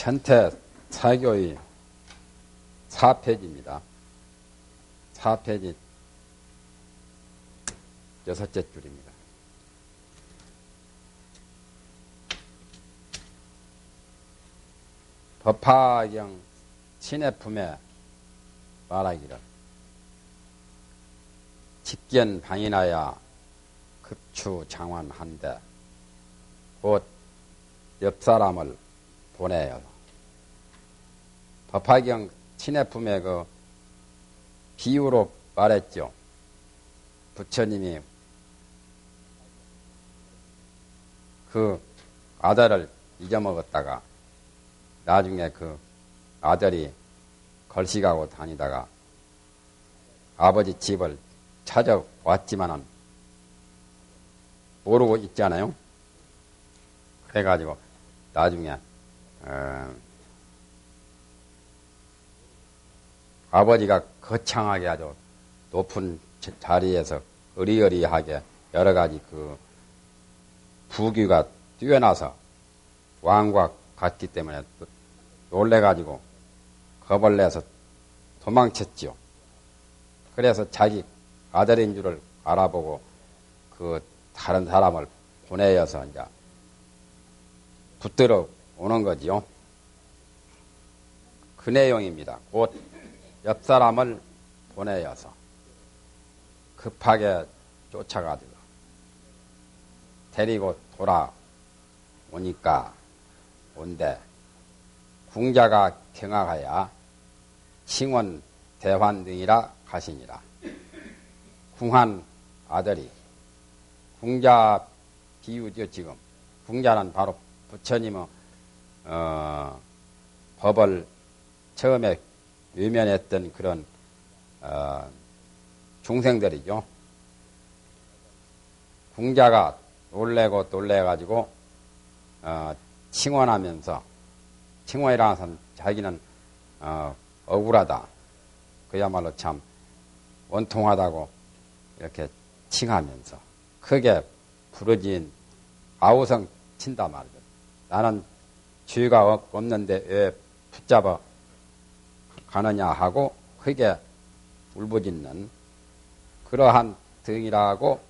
천태 사교의 4페이지입니다. 4페이지 6째 줄입니다. 법화경 신의 품에 말하기를 직견 방인하여 급추 장환한데 곧 옆사람을 보내요. 법화경 신의 품에 그 비유로 말했죠. 부처님이 그 아들을 잊어먹었다가 나중에 그 아들이 걸식하고 다니다가 아버지 집을 찾아왔지만은 모르고 있잖아요. 그래가지고 나중에 아버지가 거창하게 아주 높은 자리에서 의리의리하게 여러 가지 그 부귀가 뛰어나서 왕과 같기 때문에 놀래가지고 겁을 내서 도망쳤지요. 그래서 자기 아들인 줄을 알아보고 그 다른 사람을 보내어서 이제 붙들어 오는 거지요. 그 내용입니다. 곧 옆 사람을 보내어서 급하게 쫓아가지고 데리고 돌아오니까 온데 궁자가 경악하여 칭원 대환 등이라 가시니라. 궁한 아들이 궁자 비유죠. 지금 궁자는 바로 부처님의 법을 처음에 외면했던 그런 중생들이죠. 궁자가 놀래가지고 칭원하면서 칭원이라는 것은 자기는 억울하다. 그야말로 참 원통하다고 이렇게 칭하면서 크게 부르진 아우성 친다 말이죠. 나는 죄가 없는데 왜 붙잡아 가느냐 하고 크게 울부짖는 그러한 등이라고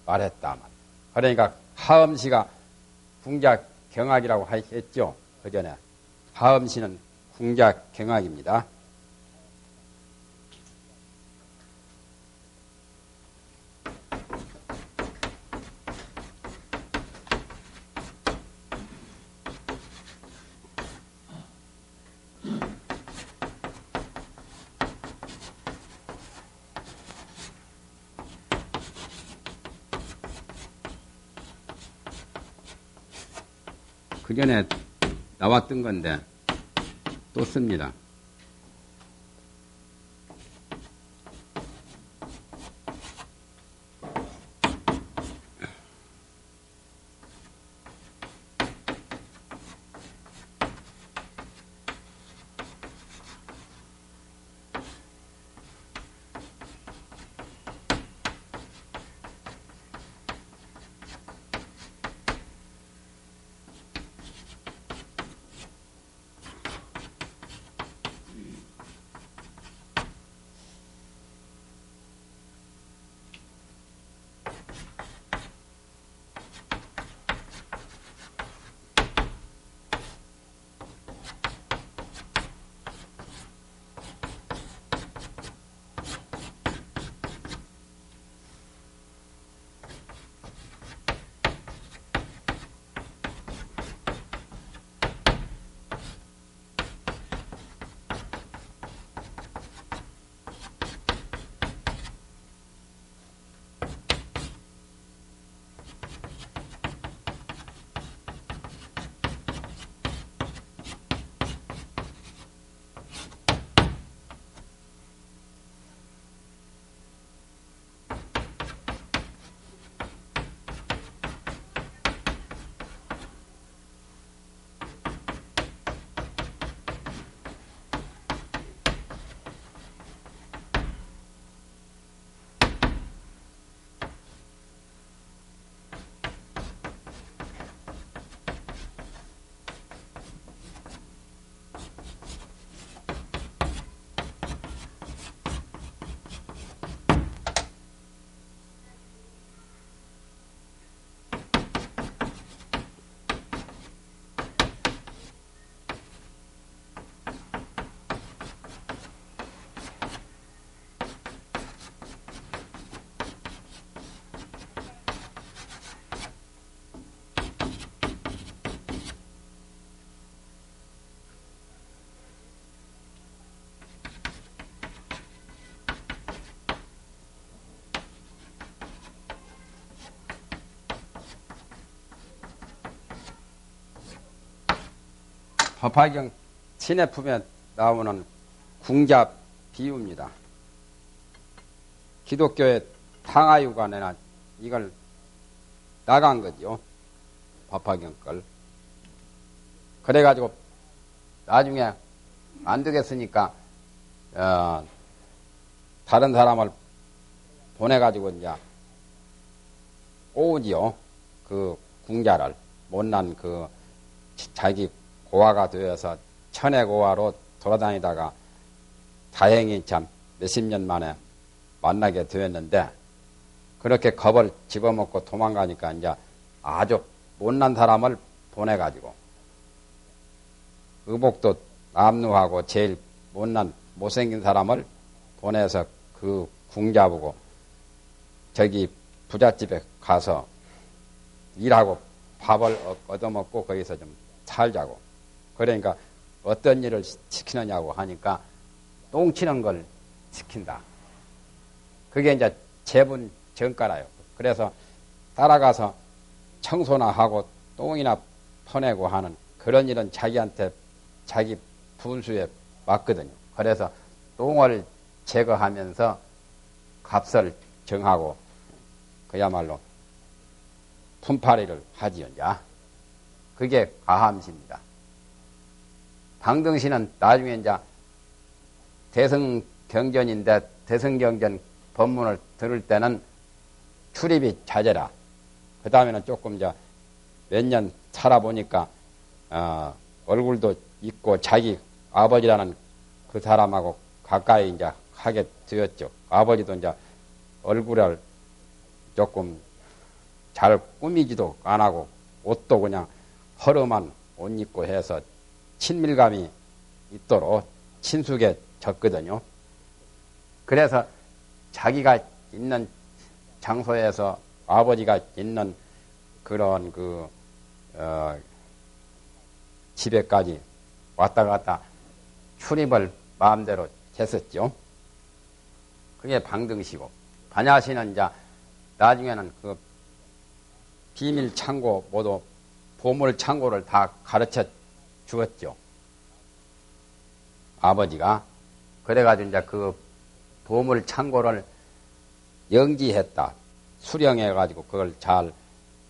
말했다 말이죠. 그러니까 하엄씨가 궁자 경악이라고 했죠. 그 전에 하엄씨는 궁자 경악입니다. 그 전에 나왔던 건데 또 씁니다. 법화경 친해품에 나오는 궁자 비유입니다. 기독교의 탕하유관에나 이걸 나간 거죠. 법화경 걸. 그래가지고 나중에 안 되겠으니까 다른 사람을 보내가지고 이제 꼬우지요. 그 궁자를 못난 그 자기 고아가 되어서 천의 고아로 돌아다니다가 다행히 참 몇십 년 만에 만나게 되었는데 그렇게 겁을 집어먹고 도망가니까 이제 아주 못난 사람을 보내가지고 의복도 남루하고 제일 못생긴 사람을 보내서 그 궁자보고 저기 부잣집에 가서 일하고 밥을 얻어먹고 거기서 좀 살자고. 그러니까 어떤 일을 시키느냐고 하니까 똥치는 걸 시킨다. 그게 이제 제분 정가라요. 그래서 따라가서 청소나 하고 똥이나 퍼내고 하는 그런 일은 자기한테 자기 분수에 맞거든요. 그래서 똥을 제거하면서 값을 정하고 그야말로 품팔이를 하지요. 그게 가함시입니다. 방등시는 나중에 이제 대성경전인데 대성경전 법문을 들을 때는 출입이 잦아라. 그 다음에는 조금 이제 몇 년 살아보니까 얼굴도 있고 자기 아버지라는 그 사람하고 가까이 이제 하게 되었죠. 아버지도 이제 얼굴을 조금 잘 꾸미지도 안 하고 옷도 그냥 허름한 옷 입고 해서 친밀감이 있도록 친숙해졌거든요. 그래서 자기가 있는 장소에서 아버지가 있는 그런 집에까지 왔다 갔다 출입을 마음대로 했었죠. 그게 방등시고, 반야시는 이제 나중에는 그 비밀 창고 모두 보물 창고를 다 가르쳐 주었죠. 아버지가. 그래가지고 이제 그 보물 창고를 영지했다. 수령해가지고 그걸 잘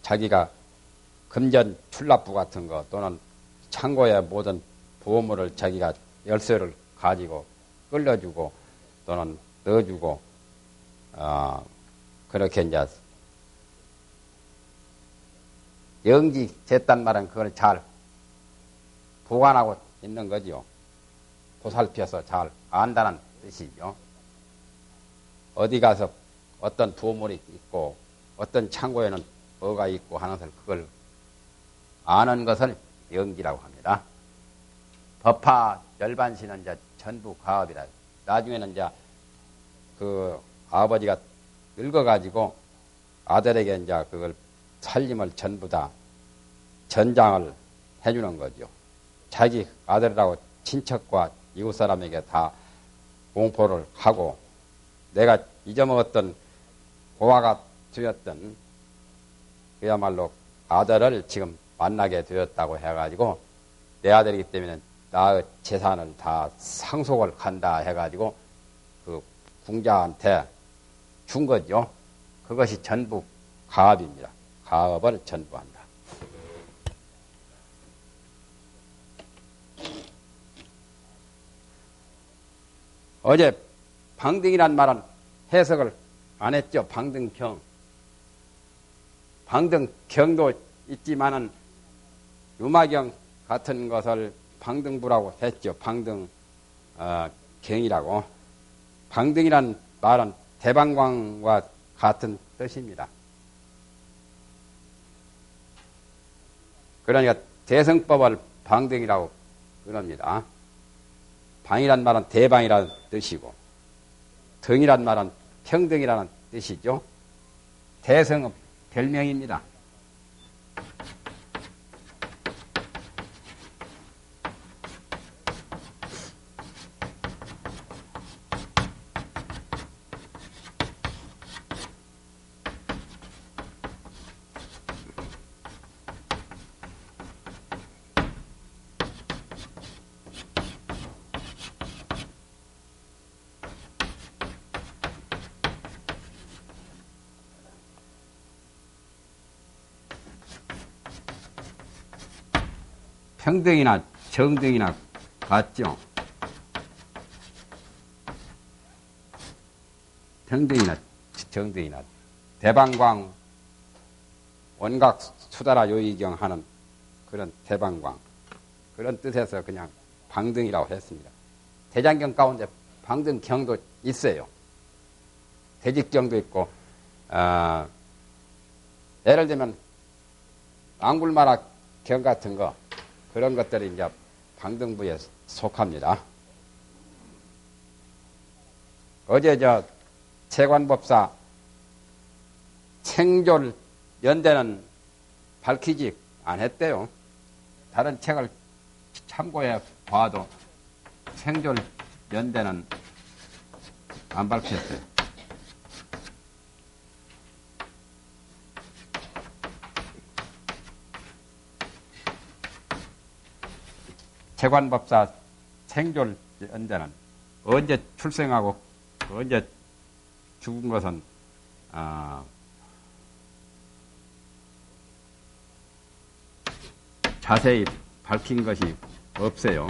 자기가 금전 출납부 같은 거 또는 창고의 모든 보물을 자기가 열쇠를 가지고 끌려주고 또는 넣어주고 그렇게 이제 영지했단 말은 그걸 잘 보관하고 있는 거죠. 보살펴서 잘 안다는 뜻이죠. 어디 가서 어떤 보물이 있고 어떤 창고에는 뭐가 있고 하는 것을 그걸 아는 것을 영지라고 합니다. 법화 열반시는 이제 전부 가업이라. 나중에는 이제 그 아버지가 늙어가지고 아들에게 이제 그걸 살림을 전부 다 전장을 해주는 거죠. 자기 아들이라고 친척과 이웃 사람에게 다 공포를 하고 내가 잊어먹었던 고아가 되었던 그야말로 아들을 지금 만나게 되었다고 해가지고 내 아들이기 때문에 나의 재산을 다 상속을 한다 해가지고 그 궁자한테 준 거죠. 그것이 전부 가업입니다. 가업을 전부한다. 어제 방등이란 말은 해석을 안 했죠. 방등경. 방등경도 있지만은 유마경 같은 것을 방등부라고 했죠. 방등경이라고. 방등이란 말은 대방광과 같은 뜻입니다. 그러니까 대성법을 방등이라고 그럽니다. 방이란 말은 대방이라는 뜻이고 등이란 말은 평등이라는 뜻이죠. 대성은 별명입니다. 평등이나 정등이나 같죠. 평등이나 정등이나 대방광 원각 수다라 요의경 하는 그런 대방광 그런 뜻에서 그냥 방등이라고 했습니다. 대장경 가운데 방등경도 있어요. 대직경도 있고 예를 들면 앙굴마라 경 같은 거 그런 것들이 이제 방등부에 속합니다. 어제 채관법사 생졸 연대는 밝히지 않았대요. 다른 책을 참고해 봐도 생졸 연대는 안 밝혔어요. 채관법사 생졸 연대는 언제 출생하고 언제 죽은 것은 자세히 밝힌 것이 없어요.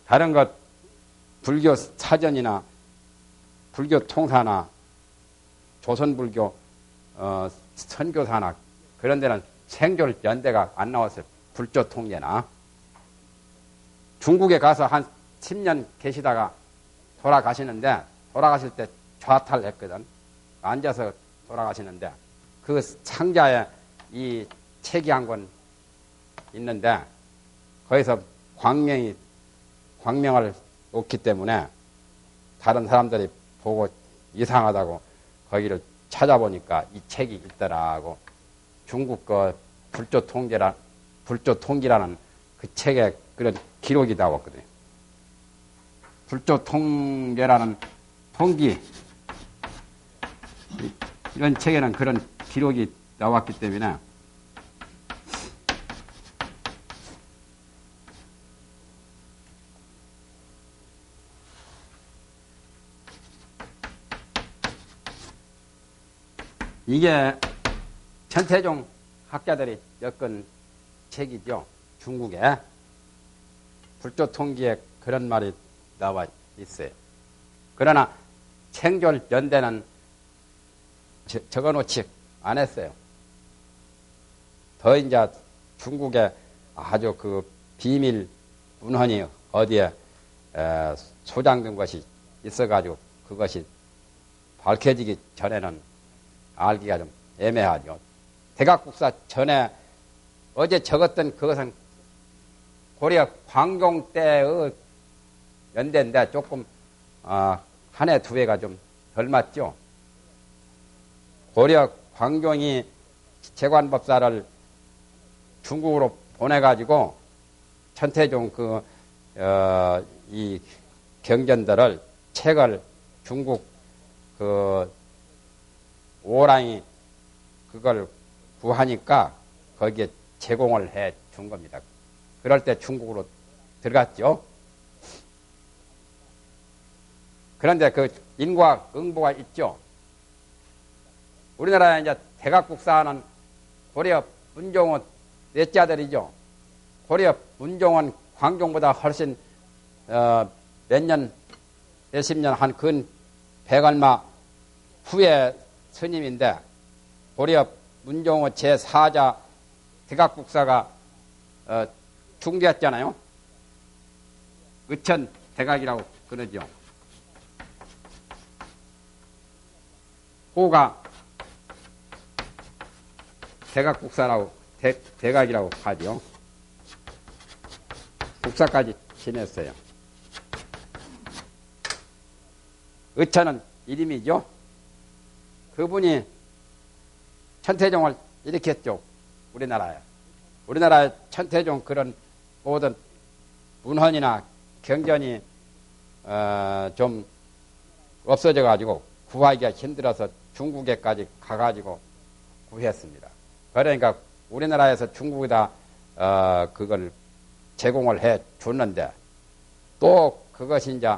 다른 것 불교 사전이나 불교 통사나 조선불교 선교사나 그런 데는 생졸 연대가 안 나왔어요. 불조 통제나 중국에 가서 한 10년 계시다가 돌아가시는데 돌아가실 때 좌탈했거든. 앉아서 돌아가시는데 그 상자에 이 책이 한 권 있는데 거기서 광명을 놓기 때문에 다른 사람들이 보고 이상하다고 거기를 찾아보니까 이 책이 있더라고. 중국 거 불조 통기라는 그 책에 그런 기록이 나왔거든요. 불조 통계라는 통기 이런 책에는 그런 기록이 나왔기 때문에 이게 천태종 학자들이 엮은 책이죠. 중국에 불조 통기에 그런 말이 나와 있어요. 그러나 생졸 연대는 적어놓지 않았어요. 더 이제 중국에 아주 그 비밀 문헌이 어디에 소장된 것이 있어가지고 그것이 밝혀지기 전에는 알기가 좀 애매하죠. 대각국사 전에 어제 적었던 그것은 고려 광종 때의 연대인데 조금 한 해 두 해가 좀 덜 맞죠. 고려 광종이 채관법사를 중국으로 보내가지고 천태종 이 경전들을 책을 중국 오랑이 그걸 구하니까 거기에 제공을 해 준 겁니다. 그럴 때 중국으로 들어갔죠. 그런데 그 인과 응보가 있죠. 우리나라에 이제 대각국사는 고려 문종은 넷째 아들이죠. 고려 문종은 광종보다 훨씬 몇십 년 한 근 100얼마 후에 스님인데 고려 문종의 제4자 대각국사가 중대했잖아요. 의천 대각이라고 그러죠. 호가 대각국사라고 대각이라고 하죠. 국사까지 지냈어요. 의천은 이름이죠. 그분이 천태종을 일으켰죠. 우리나라에 천태종 그런 모든 문헌이나 경전이 좀 없어져 가지고 구하기가 힘들어서 중국에까지 가가지고 구했습니다. 그러니까 우리나라에서 중국에다 그걸 제공을 해 줬는데 또 그것이 이제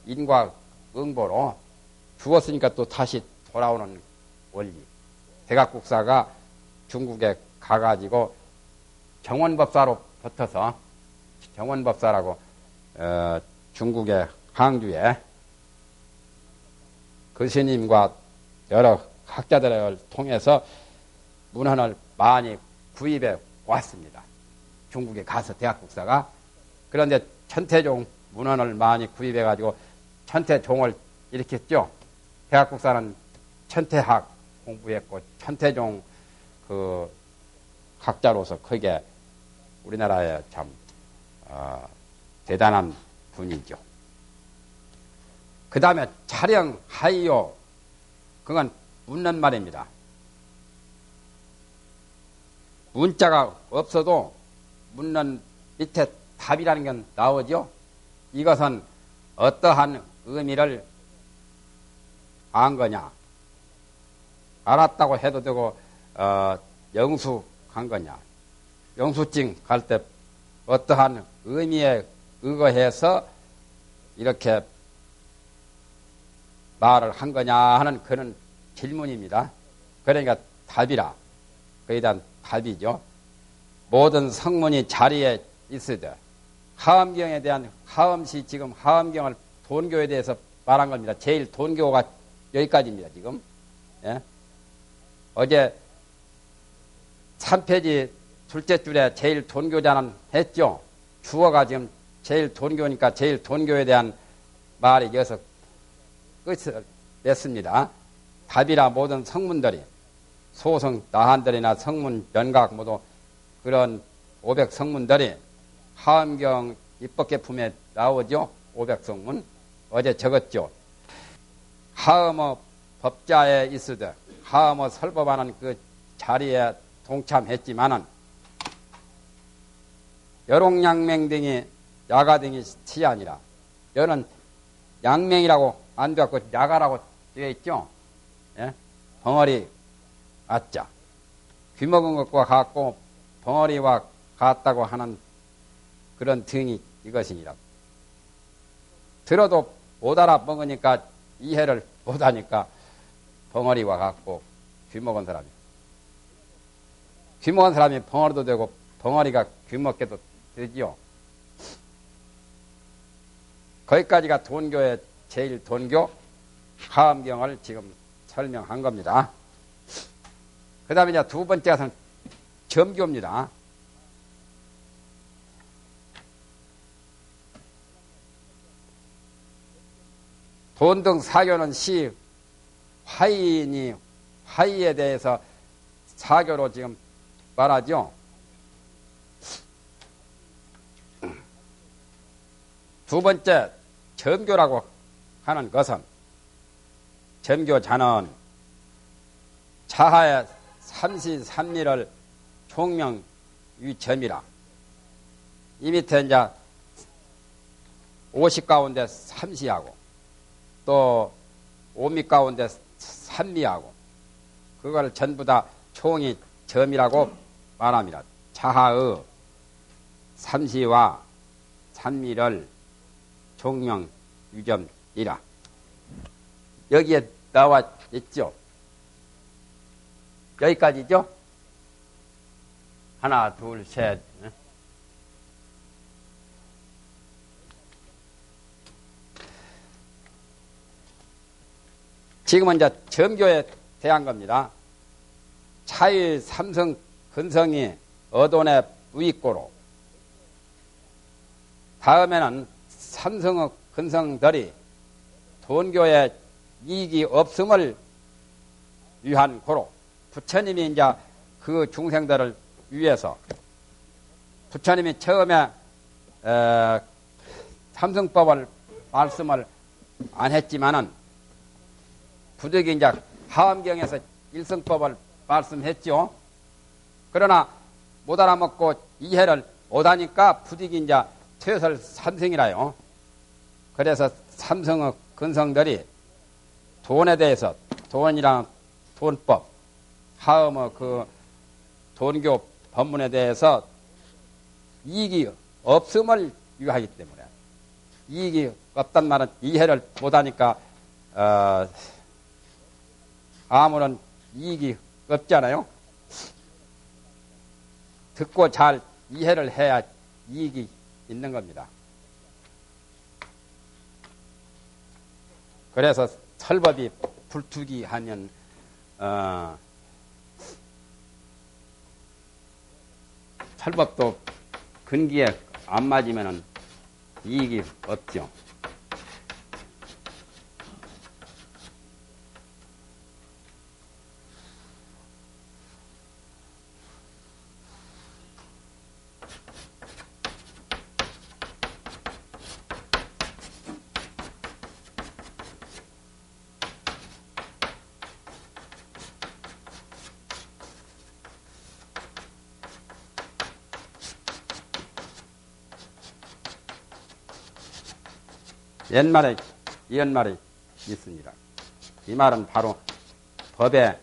인과응보로 주었으니까 또 다시 돌아오는 원리. 대각국사가 중국에 가가지고 정원법사로 붙어서 정원법사라고 중국의 항주에 그 스님과 여러 학자들을 통해서 문헌을 많이 구입해 왔습니다. 중국에 가서 대학국사가. 그런데 천태종 문헌을 많이 구입해 가지고 천태종을 일으켰죠. 대학국사는 천태학 공부했고 천태종 그 학자로서 크게 우리나라에 참 대단한 분이죠. 그 다음에 촬영하이요. 그건 묻는 말입니다. 문자가 없어도 묻는 밑에 답이라는 건 나오죠. 이것은 어떠한 의미를 안 거냐. 알았다고 해도 되고 영수한 거냐. 영수증 갈 때 어떠한 의미에 의거해서 이렇게 말을 한 거냐 하는 그런 질문입니다. 그러니까 답이라. 그에 대한 답이죠. 모든 성문이 자리에 있으되 하엄경에 대한 하엄시 지금 하엄경을 돈교에 대해서 말한 겁니다. 제일 돈교가 여기까지입니다. 지금. 예? 어제 3페이지 둘째 줄에 제일 돈교자는 했죠. 주어가 지금 제일 돈교니까 제일 돈교에 대한 말이 여기서 끝을 냈습니다. 답이라 모든 성문들이 소성 나한들이나 성문 연각 모두 그런 500성문들이 하엄경 입법계품에 나오죠. 500성문. 어제 적었죠. 하엄어 법자에 있으되 하엄어 설법하는 그 자리에 동참했지만은 여롱양맹 등이 야가 등이 치아니라. 여는 양맹이라고 안 되었고 야가라고 되어 있죠. 예? 벙어리 아자. 귀먹은 것과 같고 벙어리와 같다고 하는 그런 등이 이것이니라. 들어도 못 알아먹으니까 이해를 못하니까 벙어리와 같고 귀먹은 사람이. 귀먹은 사람이 벙어리도 되고 벙어리가 귀먹게도 되지요. 거기까지가 돈교의 제일 돈교 하엄경을 지금 설명한 겁니다. 그 다음에 이제 두 번째가 점교입니다. 돈등 사교는 시 화이니 화이에 대해서 사교로 지금 말하죠. 두 번째 점교라고 하는 것은 점교자는 자하의 삼시삼미를 총명유점이라. 이 밑에 이제 50 가운데 삼시하고 또 5미 가운데 삼미하고 그걸 전부 다 총이 점이라고 말합니다. 자하의 삼시와 삼미를 총명유점이라. 여기에 나와 있죠. 여기까지죠. 하나, 둘, 셋. 지금은 이제 점교에 대한 겁니다. 차일 삼성 근성이 어돈의 우익고로 다음에는 삼성의 근성들이 돈교에 이익이 없음을 위한 고로 부처님이 이제 그 중생들을 위해서 부처님이 처음에 삼성법을 말씀을 안 했지만은 부득이 이제 하엄경에서 일성법을 말씀했죠. 그러나 못 알아먹고 이해를 못하니까 부득이 이제 퇴설 삼성이라요. 그래서 삼성의 근성들이 돈에 대해서 돈이랑 돈법, 하엄의 그 돈교 법문에 대해서 이익이 없음을 유하기 때문에 이익이 없단 말은 이해를 못하니까 아무런 이익이 없잖아요. 듣고 잘 이해를 해야 이익이 있는 겁니다. 그래서 설법이 불투기하면 설법도 근기에 안 맞으면 이익이 없죠. 옛말에 이런 말이 있습니다. 이 말은 바로 법에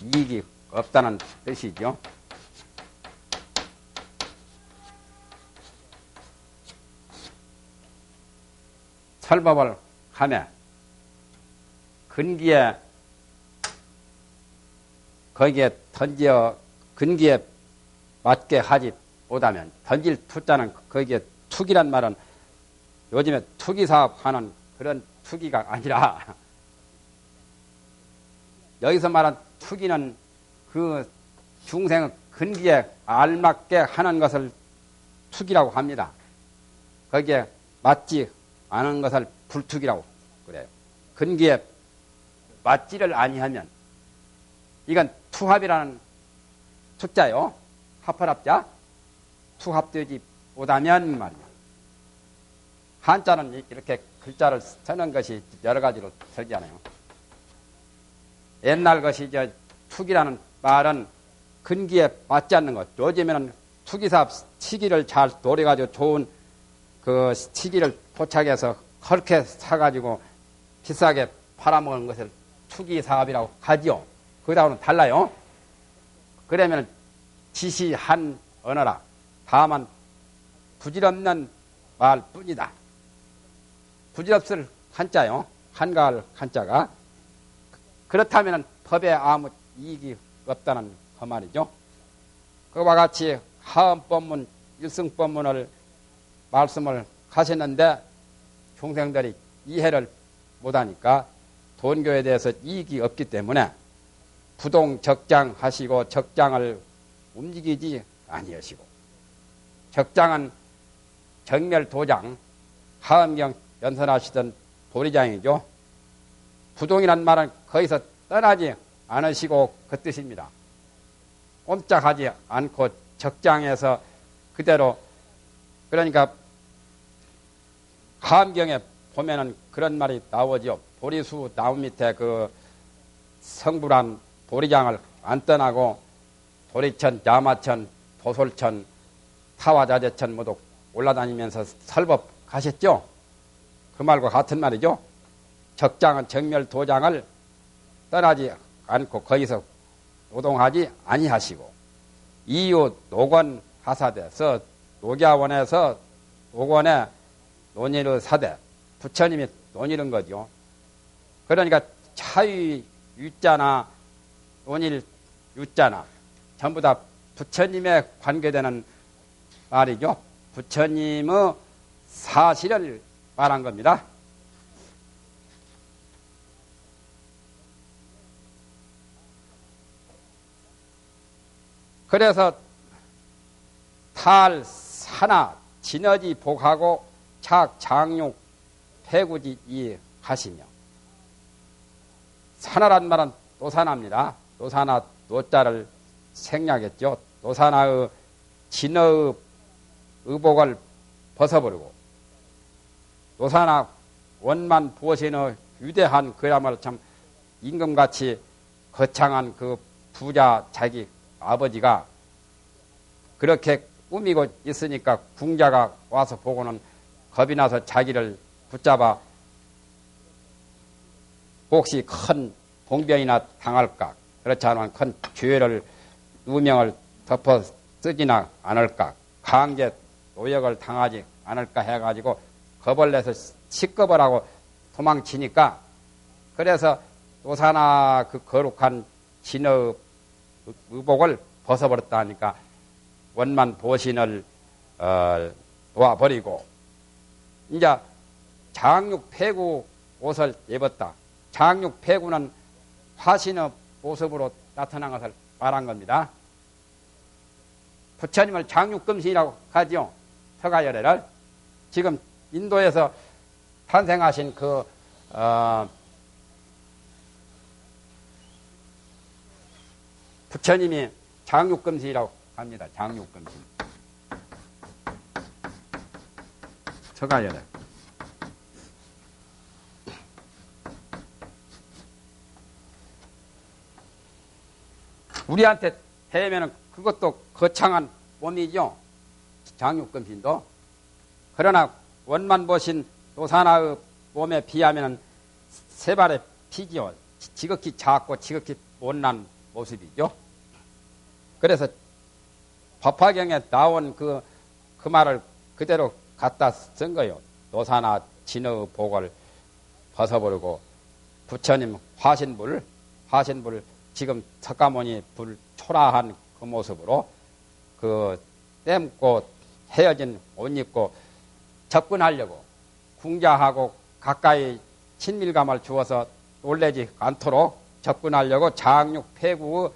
이익이 없다는 뜻이죠. 설법을 하며 근기에 거기에 던져 근기에 맞게 하지 못하면 던질 투자는 거기에 투기란 말은 요즘에 투기사업 하는 그런 투기가 아니라 여기서 말한 투기는 그 중생의 근기에 알맞게 하는 것을 투기라고 합니다. 거기에 맞지 않은 것을 불투기라고 그래요. 근기에 맞지를 아니하면 이건 투합이라는 투자요. 합할합자 투합되지 못하면 말이야. 한자는 이렇게 글자를 쓰는 것이 여러 가지로 쓰잖아요. 옛날 것이 투기라는 말은 근기에 맞지 않는 것. 요즘에는 투기사업 시기를 잘 노려가지고 좋은 그 시기를 포착해서 그렇게 사가지고 비싸게 팔아먹은 것을 투기사업이라고 하지요. 그다음은 달라요. 그러면 지시한 언어라. 다만 부질없는 말뿐이다. 부질없을 한자요. 한가할 한자가. 그렇다면 법에 아무 이익이 없다는 그 말이죠. 그와 같이 하음법문, 일승법문을 말씀을 하셨는데 중생들이 이해를 못하니까 돈교에 대해서 이익이 없기 때문에 부동적장하시고 적장을 움직이지 아니하시고 적장은 정멸도장, 하음경 연설하시던 도리장이죠. 부동이란 말은 거기서 떠나지 않으시고 그 뜻입니다. 꼼짝하지 않고 적장에서 그대로 그러니까 하음경에 보면은 그런 말이 나오죠. 보리수 나무 밑에 그 성불한 도리장을 안 떠나고 도리천, 야마천, 도솔천, 타와자재천 모두 올라다니면서 설법 가셨죠? 그 말과 같은 말이죠. 적장은 정멸도장을 떠나지 않고 거기서 노동하지 아니하시고 이유 노건 하사대서 녹야원에서 녹원에 논의를 사대 부처님이 논의는 거죠. 그러니까 차의 유자나 논일 유자나 전부 다 부처님에 관계되는 말이죠. 부처님의 사실을 말한 겁니다. 그래서 탈, 산하, 진어지 복하고 착, 장육, 폐구지 이 하시며 산하란 말은 노산하입니다. 노산하, 노자를 생략했죠. 노산하의 진어의 의복을 벗어버리고 노산하 원만 부어신의 위대한 그야말로 참 임금같이 거창한 그 부자 자기 아버지가 그렇게 꾸미고 있으니까 궁자가 와서 보고는 겁이 나서 자기를 붙잡아 혹시 큰 봉변이나 당할까 그렇지 않으면 큰 죄를 누명을 덮어 쓰지나 않을까 강제 노역을 당하지 않을까 해가지고 겁을 내서 식겁을 하고 도망치니까 그래서 노사나 그 거룩한 진의 의복을 벗어버렸다 하니까 원만 보신을 놓아버리고 이제 장육 폐구 옷을 입었다. 장육 폐구는 화신의 모습으로 나타난 것을 말한 겁니다. 부처님을 장육금신이라고 하지요. 서가열애를. 지금 인도에서 탄생하신 그 부처님이 장육금신이라고 합니다. 장육금신. 서가열애. 우리한테 대면은 그것도 거창한 몸이죠. 장육금신도. 그러나 원만 보신 노사나의 몸에 비하면 세 발의 피지요. 지극히 작고 지극히 못난 모습이죠. 그래서 법화경에 나온 그 말을 그대로 갖다 쓴 거예요. 노사나 진의 복을 벗어버리고 부처님 화신불 지금 석가모니 불 초라한 그 모습으로 그 땜고 헤어진 옷 입고 접근하려고 궁자하고 가까이 친밀감을 주어서 놀래지 않도록 접근하려고 장육 폐구의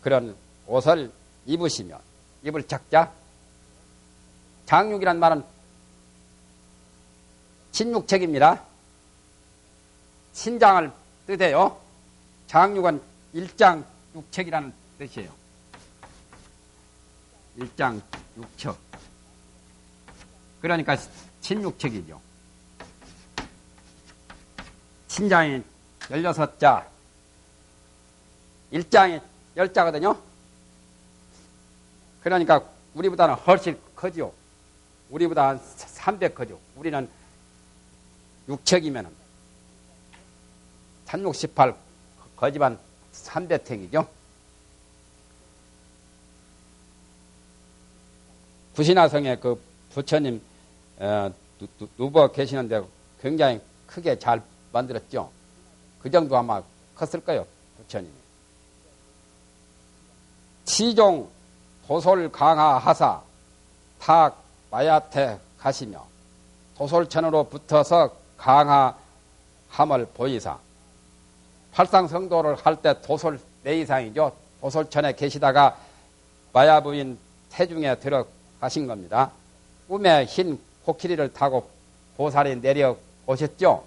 그런 옷을 입으시며 입을 작자. 장육이란 말은 신육책입니다. 신장을 뜻해요. 장육은 일장 육책이라는 뜻이에요. 일장 육척. 그러니까 신육책이죠. 신장이 16자, 일장이 10자거든요. 그러니까 우리보다는 훨씬 크죠. 우리보다 한 300 크죠. 우리는 육척이면은 1618 거지만 300탱이죠. 구신화성에 그 부처님 누워 계시는데 굉장히 크게 잘 만들었죠. 그 정도 아마 컸을 거예요. 부처님이. 치종 도솔 강하하사 탁 마야태 가시며 도솔천으로 붙어서 강하함을 보이사. 팔상성도를 할 때 도솔 내이상이죠. 도솔천에 계시다가 마야부인 태중에 들어가신 겁니다. 꿈에 흰 코끼리를 타고 보살이 내려 오셨죠.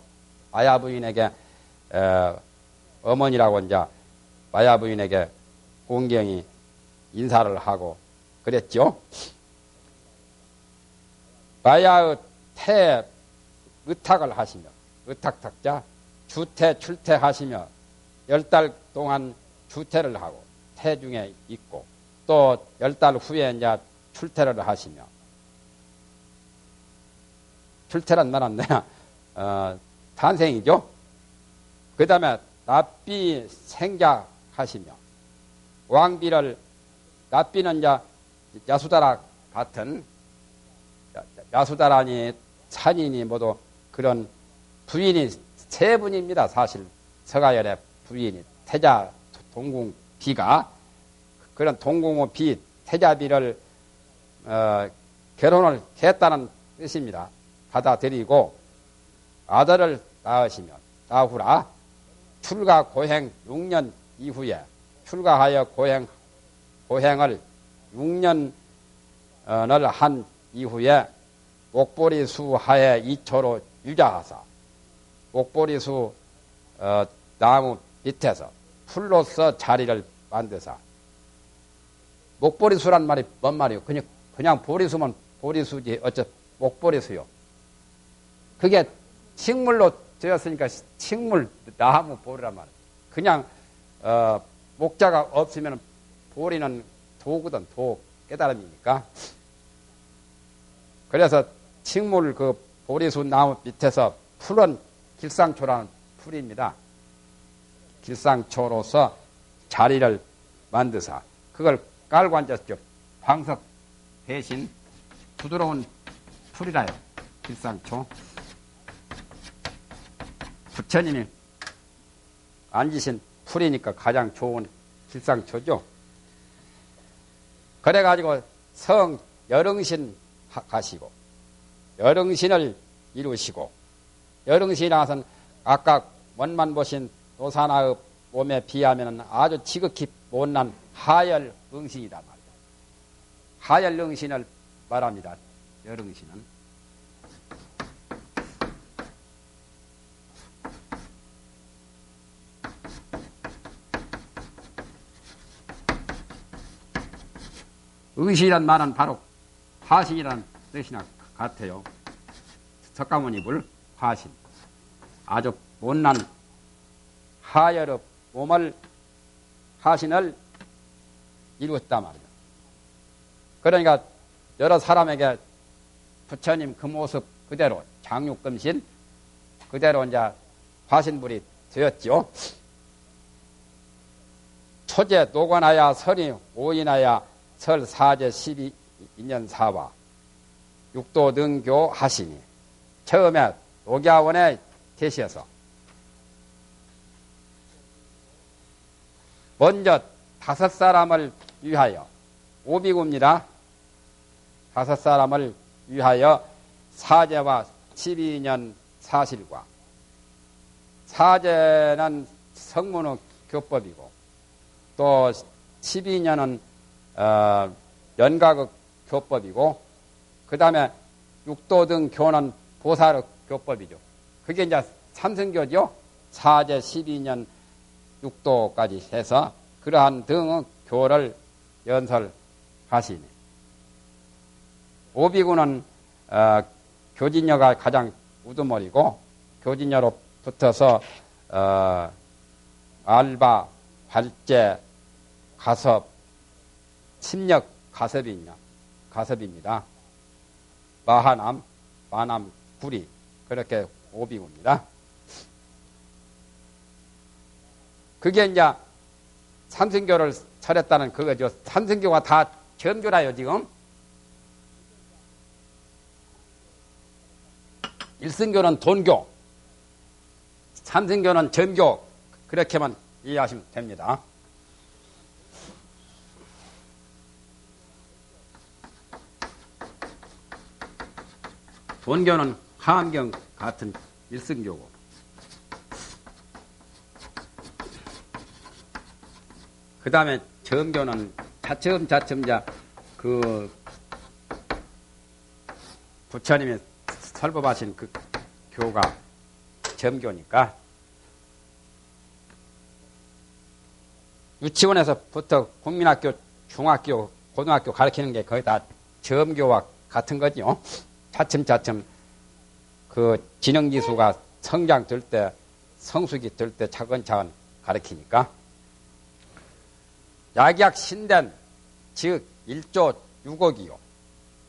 마야부인에게 어머니라고 이제 마야부인에게 공경히 인사를 하고 그랬죠. 마야의 태 의탁을 하시며 의탁탁자 주태 출퇴하시며 10달 동안 주태를 하고 태중에 있고 또 10달 후에 이제 출퇴를 하시며 출퇴란 말은 탄생이죠. 그 다음에 납비 생자하시며 왕비를 납비는 이제 야수다라 같은 야수다라니 산인이 모두 그런 부인이 세 분입니다. 사실 서가열의 부인이 태자 동궁비가 그런 동궁의 비 태자비를 결혼을 했다는 뜻입니다. 받아들이고 아들을 낳으시며 나후라 출가 고행 6년 이후에 출가하여 고행을 6년을 한 이후에 옥보리수 하에 2초로 유자하사 옥보리수 나무 밑에서 풀로서 자리를 만드사. 목보리수란 말이 뭔 말이에요? 그냥 보리수면 보리수지 어째 목보리수요. 그게 식물로 되었으니까 식물 나무 보리란 말이에요. 그냥 목자가 없으면 보리는 도거든. 도 깨달음이니까. 그래서 식물 그 보리수 나무 밑에서 풀은 길상초라는 풀입니다. 길상초로서 자리를 만드사 그걸 깔고 앉았죠. 방석 대신 부드러운 풀이라요. 길상초. 부처님이 앉으신 풀이니까 가장 좋은 길상초죠. 그래가지고 성 여릉신 가시고 여릉신을 이루시고 여릉신이 나서는 아까 원만 보신 노사나의 몸에 비하면 아주 지극히 못난 하열 응신이란 말이에요. 하열 응신을 말합니다. 여릉신은. 응신이란 말은 바로 화신이라는 뜻이나 같아요. 석가모니 물 화신. 아주 못난 하열의 몸을 화신을 이루었단 말이에요. 그러니까 여러 사람에게 부처님 그 모습 그대로 장육금신 그대로 이제 화신불이 되었지요. 초제 노관하야 설이 오인하야 설 4제 12년 4화 육도 등교 하시니 처음에 녹야원에 계셔서 먼저 5사람을 위하여 오비구입니다. 5사람을 위하여 사제와 12년 사실과 사제는 성문의 교법이고 또 12년은 연각의 교법이고 그 다음에 육도 등 교는 보살의 교법이죠. 그게 이제 삼승교죠. 사제 12년 육도까지 해서 그러한 등의 교를 연설하시니 오비구는 교진녀가 가장 우두머리고 교진녀로 붙어서 알바, 발제, 가섭, 침력 가섭입니다. 마하남, 마남, 구리 그렇게 오비구입니다. 그게 이제 삼승교를 차렸다는 그거죠. 삼승교가 다 점교라요 지금. 일승교는 돈교, 삼승교는 점교 그렇게만 이해하시면 됩니다. 돈교는 하암경 같은 일승교고 그 다음에 점교는 차츰 그 부처님이 설법하신 그 교가 점교니까 유치원에서부터 국민학교, 중학교, 고등학교 가르치는 게 거의 다 점교와 같은 거죠. 차츰 그 지능지수가 성장될 때, 성숙이 될 때 차근차근 가르치니까 약약 신된 즉 1조 6억이요.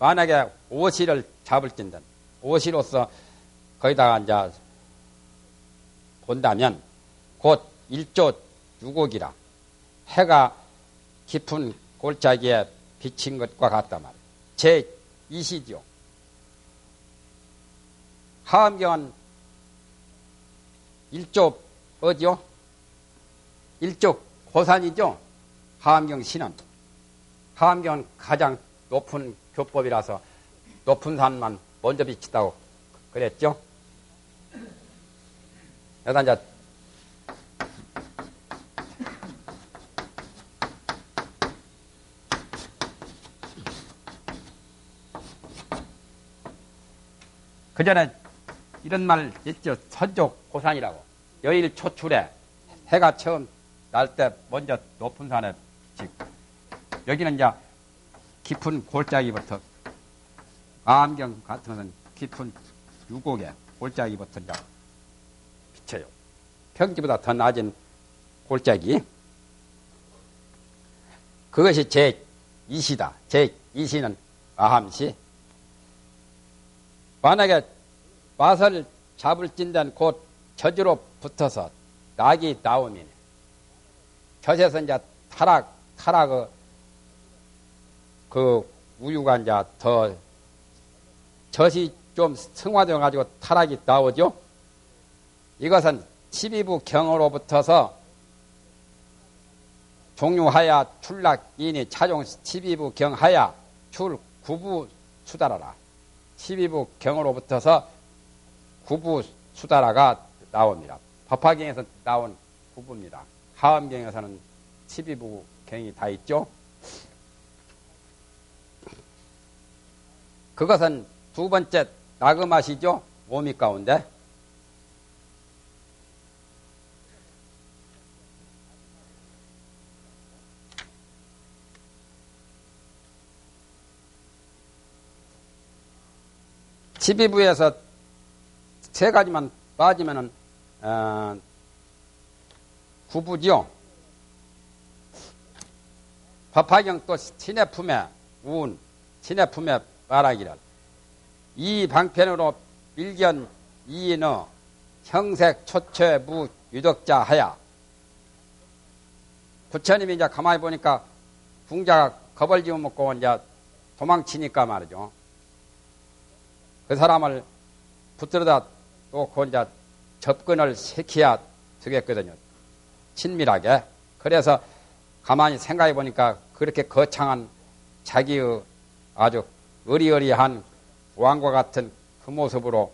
만약에 오시를 잡을진든 오시로서 거기다가 이제 본다면 곧 1조 6억이라 해가 깊은 골짜기에 비친 것과 같단 말이에요. 제2시죠. 하암경은 1조 어디요? 1조 고산이죠. 하암경 신은. 하암경은 가장 높은 교법이라서 높은 산만 먼저 비친다고 그랬죠. 여기다 이제 그 전에 이런 말 있죠. 선족 고산이라고. 여일 초출에 해가 처음 날 때 먼저 높은 산에 여기는 이제 깊은 골짜기부터 암경 같은 것은 깊은 유곡에 골짜기부터 이제 비쳐요. 평지보다 더 낮은 골짜기. 그것이 제2시다. 제2시는 아함시. 만약에 맛을 잡을 진단 곧 젖으로 붙어서 낙이 나오면 젖에서 이제 타락 그 우유가 이제 더 젖이 좀 승화되어 가지고 타락이 나오죠. 이것은 12부 경으로부터서 종류하야 출락이니 차종 12부 경하야 출 9부 수다라라. 12부 경으로부터서 9부 수다라가 나옵니다. 법화경에서 나온 9부입니다. 하엄경에서는 12부 경이 다 있죠. 그것은 두 번째 나그맛이죠. 오미 가운데. 십이부에서 세 가지만 빠지면은 구부지요. 법화경 또 신의 품에 운, 신의 품에 말하기를 이 방편으로 밀견 이인의 형색 초체 무 유덕자 하야. 부처님이 이제 가만히 보니까 궁자가 겁을 지어먹고 이제 도망치니까 말이죠. 그 사람을 붙들어다 놓고 이제 접근을 시켜야 되겠거든요. 친밀하게. 그래서 가만히 생각해 보니까 그렇게 거창한 자기의 아주 의리의리한 왕과 같은 그 모습으로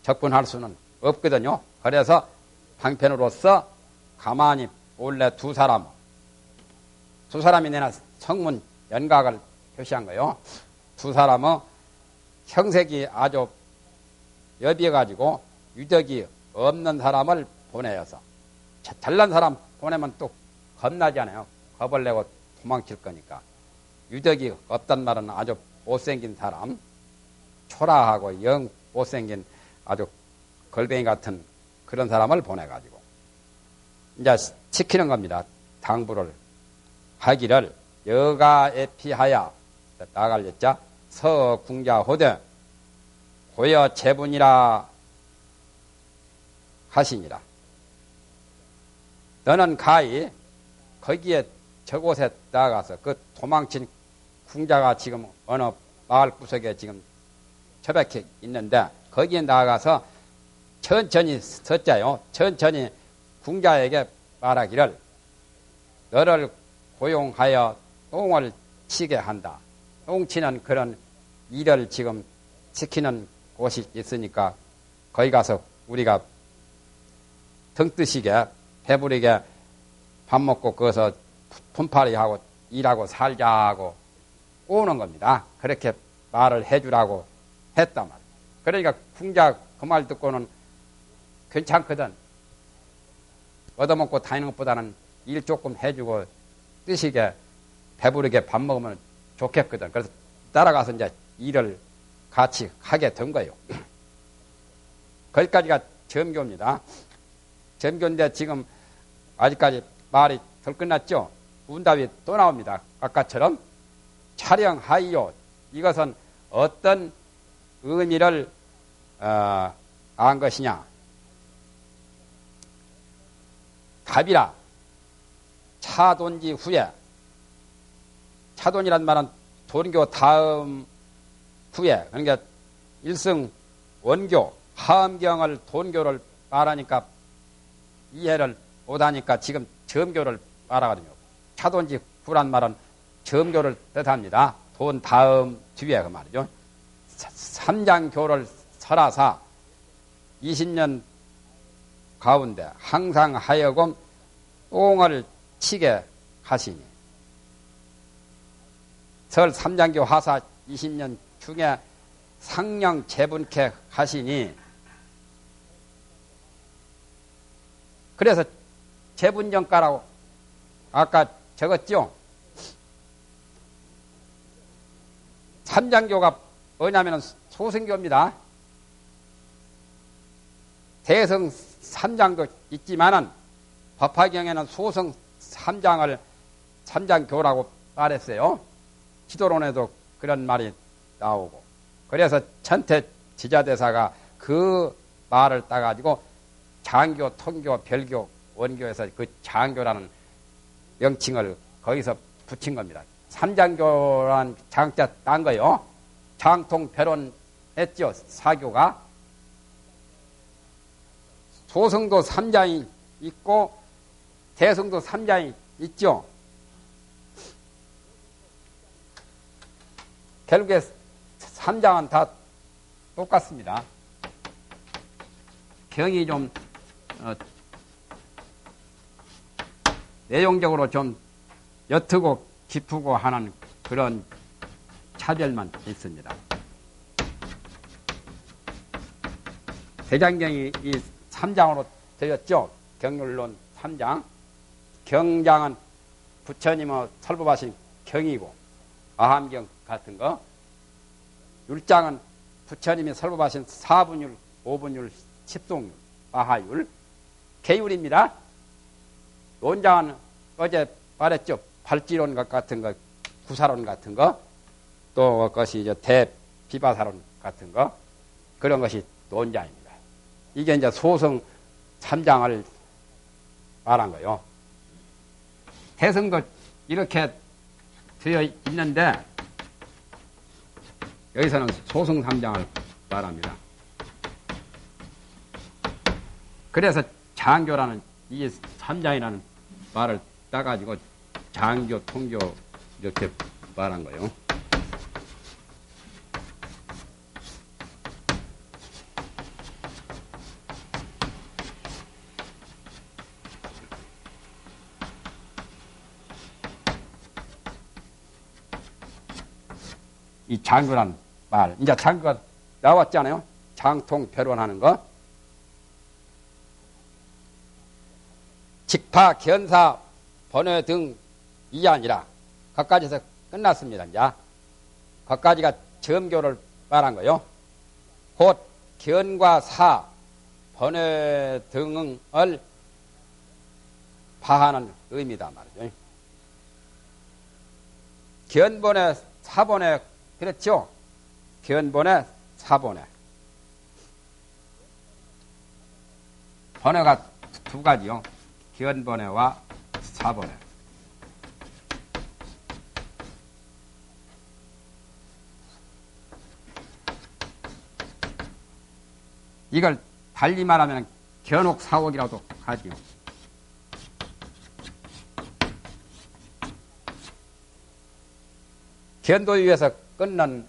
접근할 수는 없거든요. 그래서 방편으로서 가만히 원래 두 사람이 내나 성문 연각을 표시한 거예요. 두 사람은 형색이 아주 여비해가지고 유덕이 없는 사람을 보내어서 잘난 사람 보내면 또 겁나지 않아요. 겁을 내고 도망칠 거니까. 유덕이 없단 말은 아주 못생긴 사람, 초라하고 영 못생긴 아주 걸뱅이 같은 그런 사람을 보내가지고 이제 지키는 겁니다. 당부를 하기를 여가에피하야 나갈렸자 서궁자호대 고여 제분이라 하시니라. 너는 가히 거기에 저곳에 나가서 그 도망친 궁자가 지금 어느 마을 구석에 지금 처박혀 있는데 거기에 나가서 천천히 섰자요. 천천히 궁자에게 말하기를 너를 고용하여 똥을 치게 한다. 똥치는 그런 일을 지금 지키는 곳이 있으니까 거기 가서 우리가 등뜨시게 배부리게 밥 먹고 거기서 품팔이 하고 일하고 살자고 오는 겁니다. 그렇게 말을 해주라고 했단 말이에요. 그러니까 궁자 그 말 듣고는 괜찮거든. 얻어먹고 다니는 것보다는 일 조금 해주고 뜨시게 배부르게 밥 먹으면 좋겠거든. 그래서 따라가서 이제 일을 같이 하게 된 거예요. 거기까지가 점교입니다. 점교인데 지금 아직까지 말이 덜 끝났죠? 문답이 또 나옵니다. 아까처럼 촬영하이요. 이것은 어떤 의미를 안 것이냐. 답이라 차돈지 후에 차돈이란 말은 돈교 다음 후에 그러니까 일승 원교 하엄경을 돈교를 말하니까 이해를 못하니까 지금 점교를 말하거든요. 차돈지 후란 말은 점교를 뜻합니다. 돈 다음 뒤에 그 말이죠. 삼장교를 설하사 20년 가운데 항상 하여금 똥을 치게 하시니 설 삼장교 하사 20년 중에 상령 재분케 하시니 그래서 재분정가라고 아까 적었죠. 삼장교가 뭐냐면 소승교입니다. 대성 삼장도 있지만은 법화경에는 소승 삼장을 삼장교라고 말했어요. 지도론에도 그런 말이 나오고. 그래서 천태 지자대사가 그 말을 따가지고 장교, 통교, 별교, 원교에서 그 장교라는 명칭을 거기서 붙인 겁니다. 삼장교라는 장자 딴 거요. 장통, 별원, 했죠. 사교가. 소승도 3장이 있고 대승도 3장이 있죠. 결국에 3장은 다 똑같습니다. 경이 좀 내용적으로 좀 옅고 깊고 하는 그런 차별만 있습니다. 대장경이 이 3장으로 되었죠. 경률론 3장. 경장은 부처님의 설법하신 경이고 아함경 같은 거. 율장은 부처님이 설법하신 4분율, 5분율, 10동율, 아하율. 개율입니다. 논장은 어제 말했죠. 발지론 같은 거, 구사론 같은 거, 또 그것이 이제 대비바사론 같은 거, 그런 것이 논장입니다. 이게 이제 소승 3장을 말한 거요. 대승도 이렇게 되어 있는데, 여기서는 소승 3장을 말합니다. 그래서 장교라는 이 3장이라는 말을 따가지고 장교, 통교 이렇게 말한 거예요. 이 장교란 말, 이제 장교가 나왔잖아요. 장통 변론하는 거. 직파, 견사, 번외 등 이 아니라 거기까지서 끝났습니다. 이제 거기까지가 점교를 말한 거요. 곧 견과 사, 번외 등을 파하는 의미다 말이죠. 견번외, 사번외 그렇죠. 견번외, 사번외. 번외가 두 가지요. 견번외와 사번외. 이걸 달리 말하면 견옥사옥이라도 하지요. 견도유에서 끝난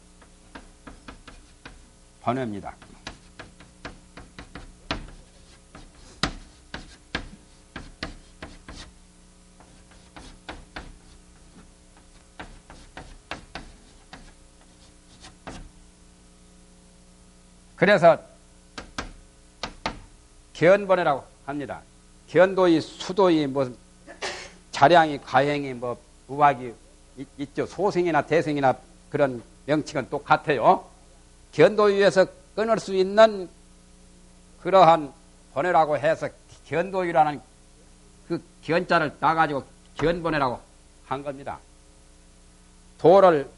번외입니다. 그래서 견번외라고 합니다. 견도의, 수도의, 뭐 자량이, 가행이, 뭐 무학이 있죠. 소승이나 대승이나 그런 명칭은 똑같아요. 견도유에서 끊을 수 있는 그러한 번외라고 해서 견도유라는 그 견자를 따가지고 견번외라고 한 겁니다. 도를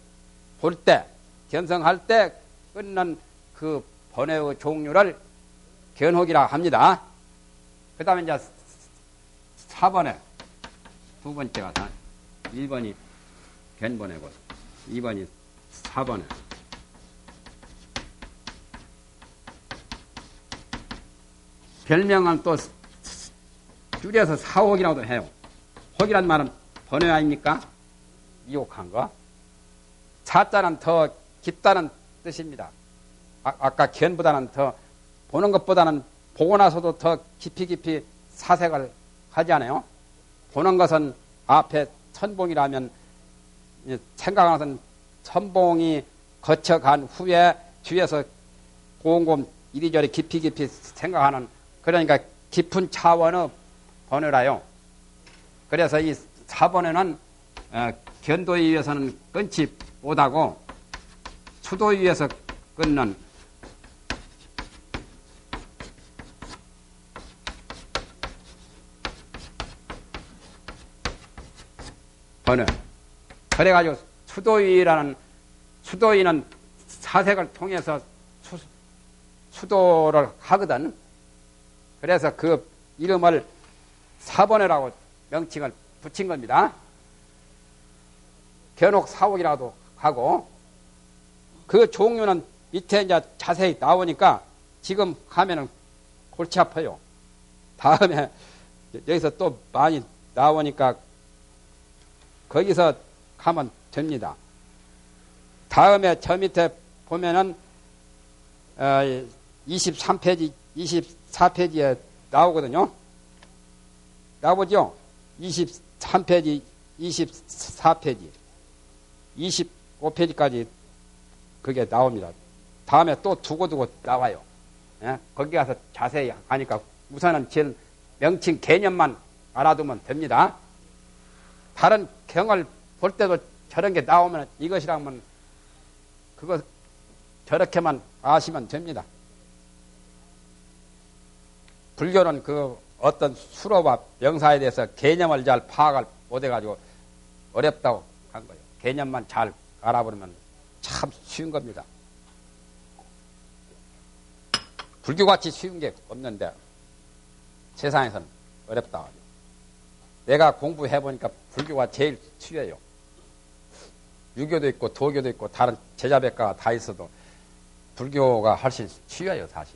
볼 때, 견성할 때 끊는 그 번외의 종류를 견혹이라 합니다. 그 다음에 이제 4번에 두 번째가 1번이 견번외고 2번이 4번에. 별명은 또 줄여서 사옥이라고도 해요. 혹이란 말은 번외 아닙니까? 이옥한 거. 사자는 더 깊다는 뜻입니다. 아까 견보다는 더 보는 것보다는 보고 나서도 더 깊이 사색을 하지 않아요? 보는 것은 앞에 천봉이라면 생각하는 것은 천봉이 거쳐간 후에 뒤에서 곰곰 이리저리 깊이 생각하는, 그러니까 깊은 차원의 번외라요. 그래서 이 4번에는 견도에 의해서는 끊지 못하고 수도에 의해서 끊는 번외. 그래가지고 수도인은 사색을 통해서 수도를 하거든. 그래서 그 이름을 사번외라고 명칭을 붙인 겁니다. 견옥사옥이라도 하고, 그 종류는 밑에 이제 자세히 나오니까 지금 하면은 골치 아파요. 다음에 여기서 또 많이 나오니까 거기서 가면 됩니다. 다음에 저 밑에 보면은 23페이지, 24페이지에 나오거든요. 나오죠? 23페이지, 24페이지, 25페이지까지 그게 나옵니다. 다음에 또 두고두고 나와요. 예? 거기 가서 자세히 하니까 우선은 제일 명칭 개념만 알아두면 됩니다. 다른 경을 볼 때도 저런 게 나오면 이것이라면 그거 저렇게만 아시면 됩니다. 불교는 그 어떤 수로와 명사에 대해서 개념을 잘 파악을 못해가지고 어렵다고 한 거예요. 개념만 잘 알아보면 참 쉬운 겁니다. 불교같이 쉬운 게 없는데 세상에서는 어렵다고 하죠. 내가 공부해보니까 불교가 제일 쉬워요. 유교도 있고 도교도 있고 다른 제자백과가 다 있어도 불교가 훨씬 쉬워요, 사실.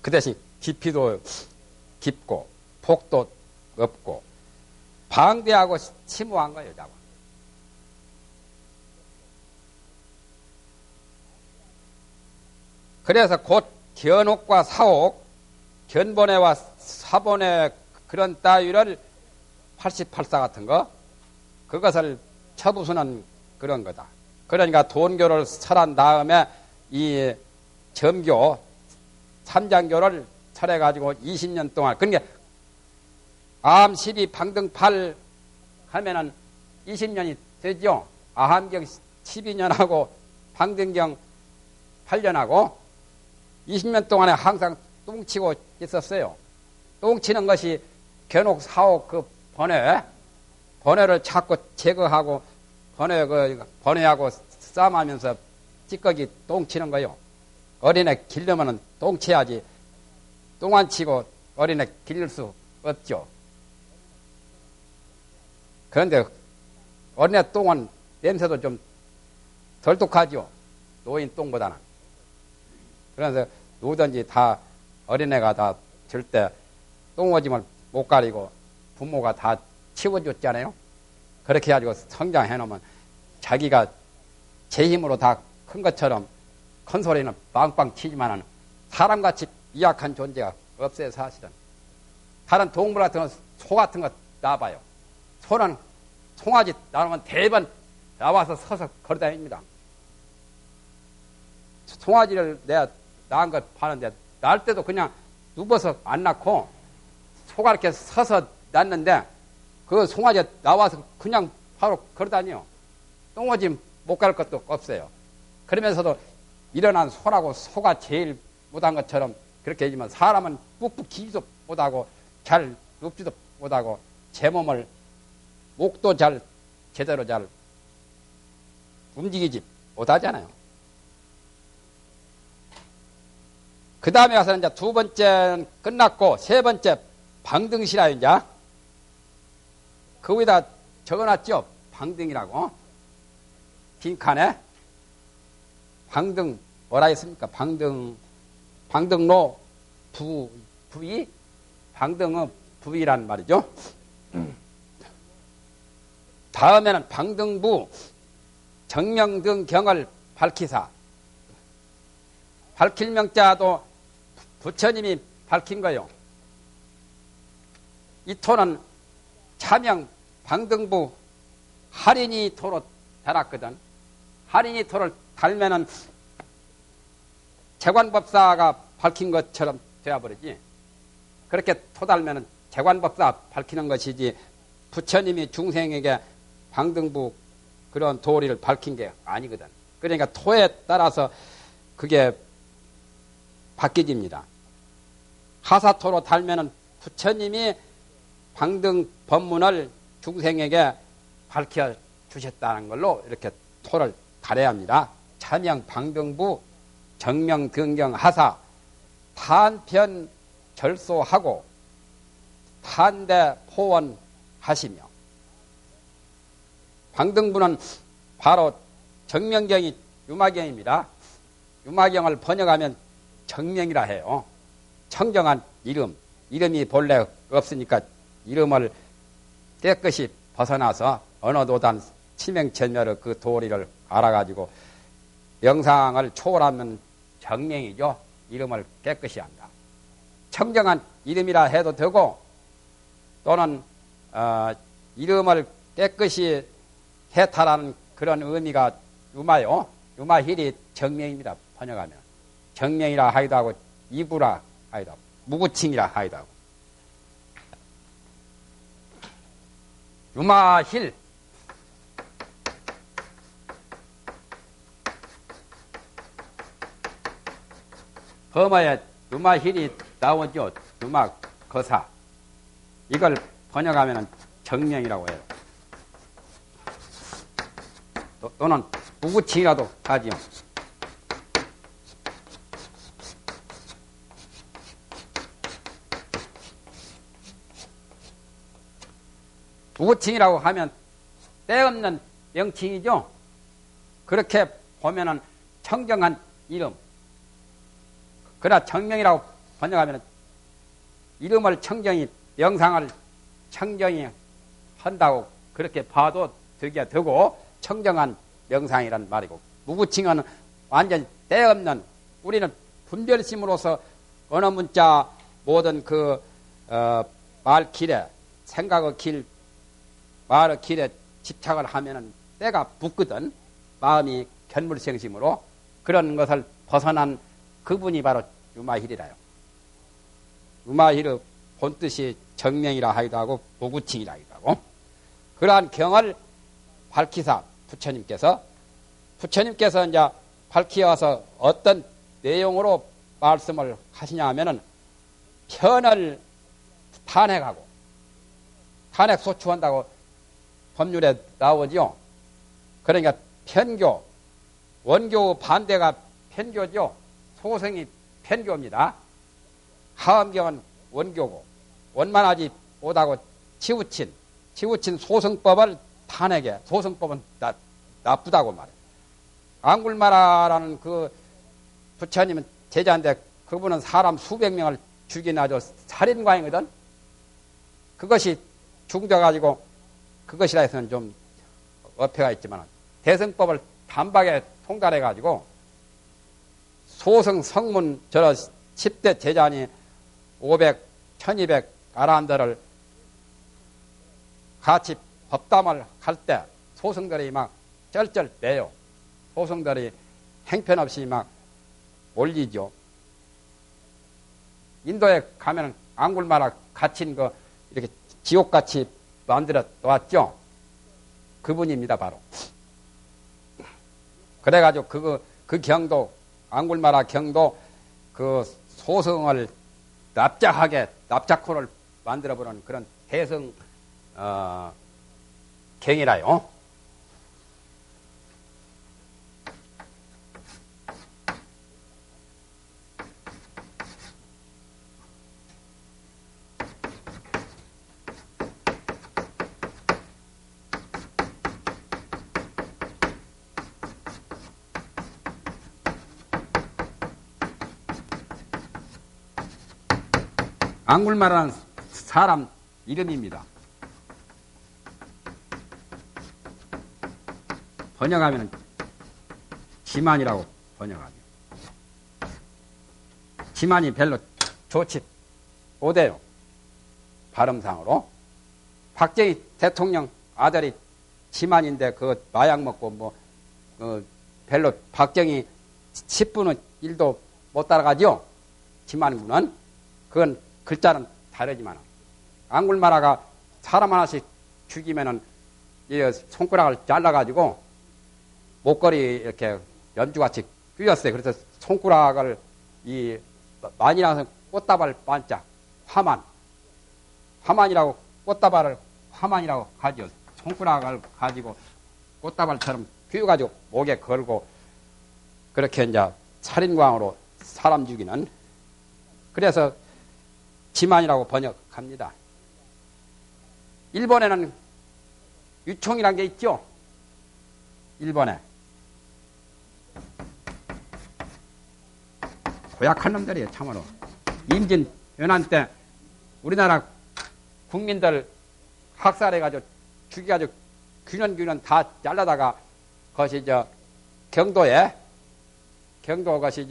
그 대신 깊이도 깊고 폭도 없고 방대하고 심오한 거예요, 자꾸. 그래서 곧 견옥과 사옥, 견본회와 사본회 그런 따위를 88사 같은 거 그것을 쳐부수는 그런 거다. 그러니까 돈교를 설한 다음에 이 점교, 삼장교를 설해가지고 20년 동안, 그러니까 아함 12, 방등 8 하면은 20년이 되죠. 아함경 12년하고 방등경 8년하고 20년 동안에 항상 똥치고 있었어요. 똥치는 것이 견옥, 사옥 그 번뇌를 자꾸 제거하고 번뇌하고 싸움하면서 찌꺼기 똥치는 거요. 어린애 기르면은 똥치야지 똥 안 치고 어린애 기를 수 없죠. 그런데 어린애 똥은 냄새도 좀 덜 독하죠. 노인 똥보다는. 그래서 누구든지 다 어린애가 다 절대 똥오줌을 못 가리고 부모가 다 치워줬잖아요. 그렇게 해가지고 성장해 놓으면 자기가 제 힘으로 다 큰 것처럼 큰 소리는 빵빵 치지만은 사람같이 미약한 존재가 없어요, 사실은. 다른 동물 같은 거, 소 같은 거 나와봐요. 소는 송아지 나오면 대번 나와서 서서 걸어다닙니다. 송아지를 내가 낳은 걸 봤는데 낳을 때도 그냥 누워서 안 낳고 소가 이렇게 서서 낳는데 그 송아지가 나와서 그냥 바로 걸어다녀요. 똥오줌 못 갈 것도 없어요. 그러면서도 일어난 소라고 소가 제일 못한 것처럼 그렇게 해주면 사람은 꾹꾹 기지도 못하고 잘 눕지도 못하고 제 몸을 목도 잘 제대로 잘 움직이지 못하잖아요. 그 다음에 가서 이제 두 번째는 끝났고 세 번째 방등시라요. 이제 그 위에다 적어놨죠. 방등이라고 빈칸에 방등 뭐라 했습니까? 방등로 부위 방등의 부위란 말이죠. 다음에는 방등부 정명등경을 밝히사. 밝힐 명자도 부처님이 밝힌 거요. 이 토는 차명 방등부 할인이 토로 달았거든. 할인이 토를 달면은 재관법사가 밝힌 것처럼 되어버리지. 그렇게 토 달면은 재관법사 밝히는 것이지 부처님이 중생에게 방등부 그런 도리를 밝힌 게 아니거든. 그러니까 토에 따라서 그게 바뀌집니다. 하사토로 달면은 부처님이 방등 법문을 중생에게 밝혀 주셨다는 걸로 이렇게 토를 달아야 합니다. 차명 방등부 정명 등경 하사 탄편 절소하고 탄대 포원하시며 방등부는 바로 정명경이 유마경입니다. 유마경을 번역하면 정명이라 해요. 청정한 이름, 이름이 본래 없으니까 이름을 깨끗이 벗어나서 어느 도단 치명천멸의 그 도리를 알아가지고 명상을 초월하면 정명이죠. 이름을 깨끗이 한다. 청정한 이름이라 해도 되고 또는 이름을 깨끗이 해탈하는 그런 의미가 유마요. 유마힐이 정명입니다. 번역하면. 정명이라 하기도 하고 이구라 하기도 하고 무구칭이라 하기도 하고. 유마힐. 범어에 유마힐이 나오죠. 유마거사. 이걸 번역하면 정명이라고 해요. 또는 무구칭이라도 하지요. 무구칭이라고 하면 때없는 명칭이죠. 그렇게 보면은 청정한 이름. 그러나 정명이라고 번역하면 이름을 청정히 명상을 청정히 한다고 그렇게 봐도 되게 되고 청정한 명상이란 말이고 무구칭은 완전 때없는 우리는 분별심으로서 어느 문자 모든 그 말길에 생각의 길 말의 길에 집착을 하면은 때가 붙거든. 마음이 견물생심으로 그런 것을 벗어난 그분이 바로 유마힐이라요. 유마힐의 본뜻이 정명이라 하기도 하고 무구칭이라 하기도 하고 그러한 경을 밝히사 부처님께서 이제 밝히어서 어떤 내용으로 말씀을 하시냐 하면은 편을 탄핵하고 탄핵 소추한다고 법률에 나오죠. 그러니까 편교, 원교 반대가 편교죠. 소승이 편교입니다. 하엄경은 원교고 원만하지 못하고 치우친 소승법을 탄핵해. 소승법은 나쁘다고 말해. 앙굴마라라는 그 부처님은 제자인데 그분은 사람 수백 명을 죽인 아주 살인광이거든. 그것이 중져가지고 그것이라 해서는 좀 어폐가 있지만 대승법을 단박에 통달해가지고 소승 성문 저러 10대 제자니 500, 1200 아라한들을 같이 법담을 할 때 소승들이 막 쩔쩔 매요. 소승들이 행편없이 막 몰리죠. 인도에 가면 앙굴마라 갇힌 거 이렇게 지옥같이 만들어 놓았죠. 그분입니다, 바로. 그래가지고 그 경도, 앙굴마라 경도 그 소승을 납작코를 만들어보는 그런 대성, 경이라요. 앙굴마라는 사람 이름입니다. 번역하면 지만이라고 번역하죠. 지만이 별로 좋지 못해요. 발음상으로. 박정희 대통령 아들이 지만인데 그 마약 먹고 별로 박정희 10분의 1도 못 따라가죠. 지만군은. 그건 글자는 다르지만 앙굴마라가 사람 하나씩 죽이면은 이 손가락을 잘라가지고 목걸이 이렇게 연주같이 끼웠어요. 그래서 손가락을 이 만이라서 꽃다발 반짝 화만이라고 꽃다발을 화만이라고 하죠. 손가락을 가지고 꽃다발처럼 끼워가지고 목에 걸고 그렇게 이제 살인광으로 사람 죽이는 그래서 지만이라고 번역합니다. 일본에는 유총이라는 게 있죠. 일본에 고약한 놈들이에요, 참으로. 임진 연한 때 우리나라 국민들 학살해가지고 죽여가지고 균원 다 잘라다가 그것이 경도 것이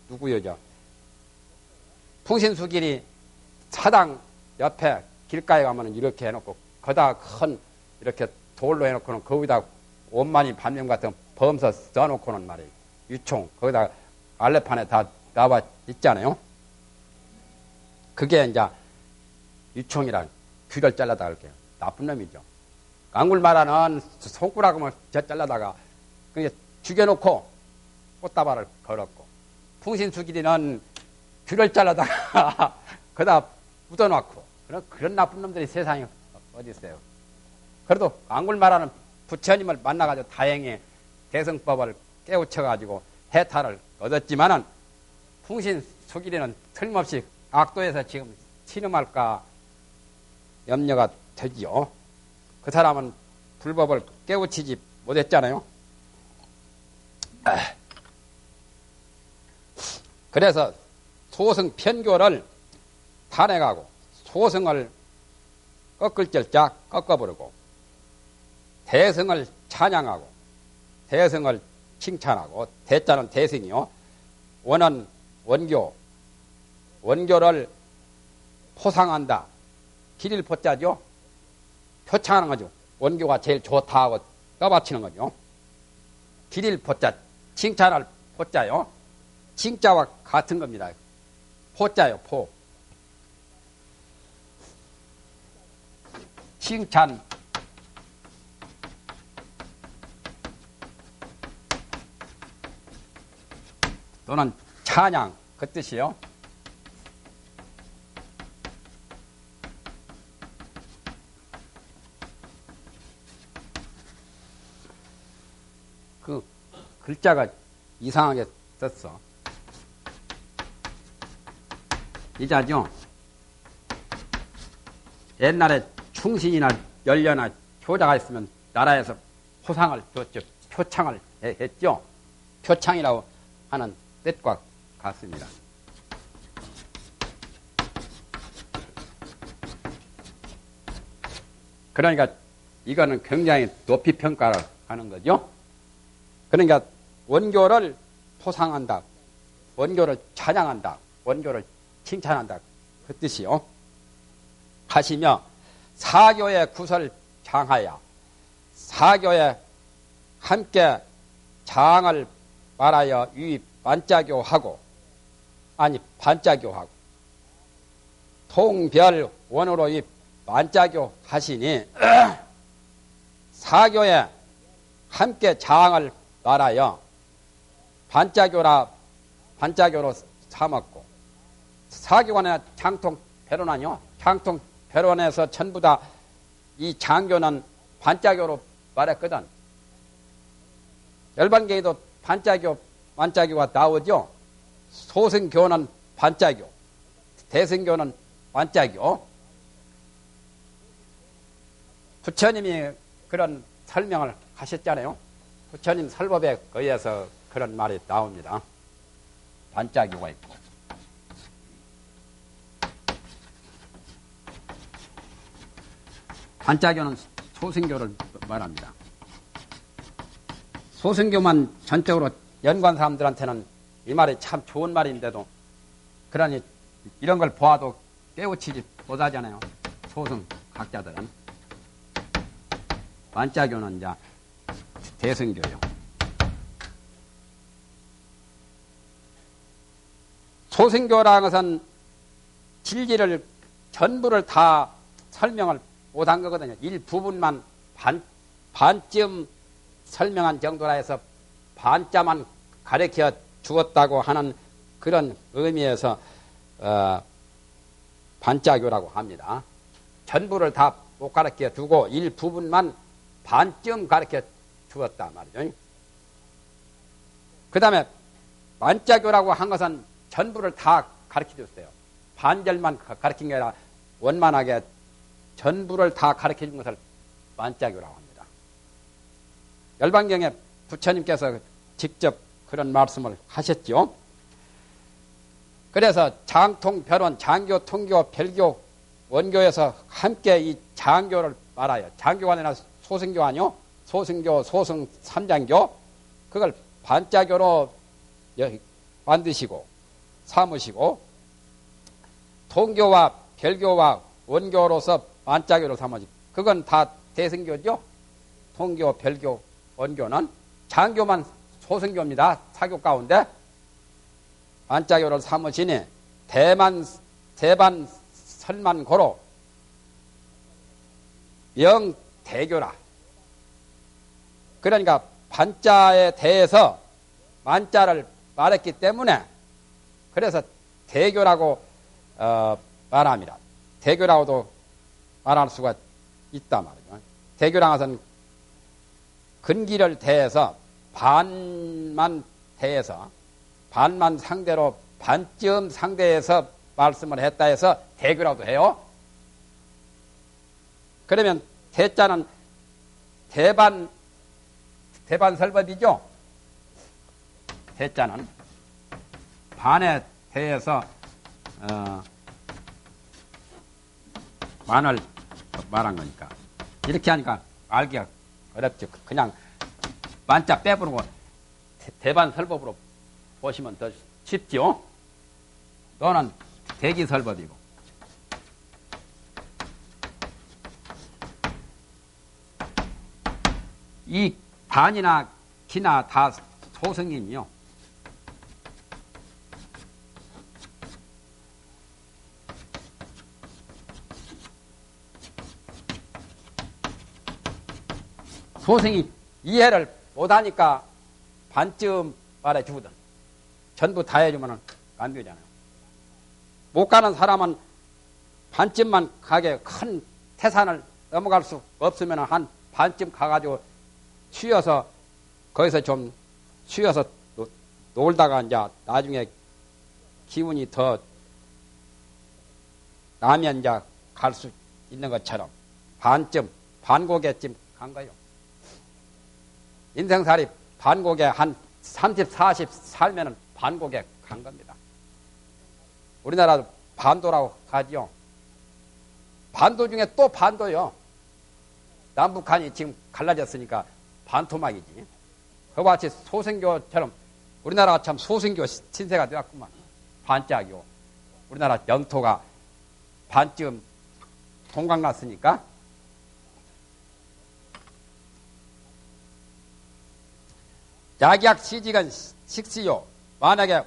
누구요, 풍신수길이 사당 옆에 길가에 가면은 이렇게 해놓고 거다 큰 이렇게 돌로 해놓고는 거기다 원만히 반면 같은 범서 써놓고는 말이에요. 유총 거기다 알레판에 다 나와 있잖아요. 그게 이제 유총이란 귀를 잘라다 그렇게 나쁜 놈이죠. 앙굴마라는 손가락을 잘라다가 그게 죽여놓고 꽃다발을 걸었고, 풍신수길이는 귀를 잘라다가 거기다 묻어놓고, 그런 나쁜 놈들이 세상에 어디 있어요. 그래도 앙굴마라는 부처님을 만나가지고 다행히 대승법을 깨우쳐가지고 해탈을 얻었지만은, 풍신수길이는 틀림없이 악도에서 지금 신음할까 염려가 되지요. 그 사람은 불법을 깨우치지 못했잖아요. 그래서 소승 편교를 탄핵하고 소승을 꺾을 절짝 꺾어버리고 대승을 찬양하고 대승을 칭찬하고, 대자는 대승이요, 원은 원교를 포상한다. 길일 포자죠. 표창하는 거죠. 원교가 제일 좋다 하고 떠받치는 거죠. 길일 포자, 칭찬할 포자요. 칭자와 같은 겁니다. 포자요, 포. 칭찬. 또는 찬양, 그 뜻이요. 그 글자가 이상하게 썼어. 이자죠. 옛날에 충신이나 연려나 효자가 있으면 나라에서 포상을 줬죠. 표창을 했죠. 표창이라고 하는 뜻과 같습니다. 그러니까 이거는 굉장히 높이 평가를 하는 거죠. 그러니까 원교를 포상한다, 원교를 찬양한다, 원교를 칭찬한다, 그 뜻이요. 하시며 사교의 구설 장하여 사교에 함께 장을 말하여 유입 반자교하고, 아니 반자교하고 통별 원으로 이 반자교 하시니 사교에 함께 장을 말하여 반자교로 삼았고, 사교관의 장통 배론하뇨. 장통 배론에서 전부 다 이 장교는 반자교로 말했거든. 열반계에도 반자교가 나오죠. 소승교는 반자교, 대승교는 반자교. 부처님이 그런 설명을 하셨잖아요. 부처님 설법에 의해서 그런 말이 나옵니다. 반자교가 있고. 반자교는 소승교를 말합니다. 소승교만 전적으로 연관 사람들한테는 이 말이 참 좋은 말인데도, 그러니 이런 걸 보아도 깨우치지 못하잖아요. 소승 학자들은. 반자교는 이제 대승교요. 소승교라는 것은 진리를 전부를 다 설명을 못한 거거든요. 일부분만 반쯤 설명한 정도라 해서 반자만 가르쳐 주었다고 하는 그런 의미에서 반자교라고 합니다. 전부를 다 못 가르쳐 두고 일부분만 반쯤 가르쳐 주었다 말이죠. 그 다음에 반자교라고 한 것은 전부를 다 가르쳐 줬어요. 반절만 가르친 게 아니라 원만하게 전부를 다 가르쳐 준 것을 반자교라고 합니다. 열반경에 부처님께서 직접 그런 말씀을 하셨죠. 그래서 장통, 변원, 장교, 통교, 별교, 원교에서 함께 이 장교를 말아요. 장교가 아니라 소승교 아니요? 소승교, 소승, 삼장교. 그걸 반자교로 만드시고 삼으시고 통교와 별교와 원교로서 반자교를 삼으시고 그건 다 대승교죠. 통교, 별교, 원교는 장교만 소승교입니다. 사교 가운데 반자교를 삼으시니 대반 설만고로 명대교라. 그러니까 반자에 대해서 만자를 말했기 때문에 그래서 대교라고 말합니다. 대교라고도 말할 수가 있단 말이죠. 대교라는 것은 근기를 대해서 반만 상대로 반쯤 상대해서 말씀을 했다 해서 대교라고도 해요. 그러면 대자는 대반설법이죠. 대자는 반에 대해서 만을 말한 거니까 이렇게 하니까 알기가 어렵죠. 그냥 만자 빼부르고 대반설법으로 보시면 더 쉽죠. 너는 대기설법이고 이 반이나 기나 다 소승이요. 소승이 이해를 못하니까 반쯤 말해주거든. 전부 다 해주면 안 되잖아요. 못 가는 사람은 반쯤만 가게 큰 태산을 넘어갈 수 없으면 한 반쯤 가가지고 쉬어서 거기서 좀 쉬어서 놀다가 이제 나중에 기운이 더 나면 이제 갈 수 있는 것처럼 반쯤 반고개쯤 간 거예요. 인생살이 반고개 한 30, 40 살면은 반고개 간 겁니다. 우리나라도 반도라고 하지요. 반도 중에 또 반도요. 남북한이 지금 갈라졌으니까 반토막이지. 그와 같이 소승교처럼 우리나라가 참 소승교 신세가 되었구만. 반짝이요. 우리나라 영토가 반쯤 동강났으니까. 약약 시직은 식시요. 만약에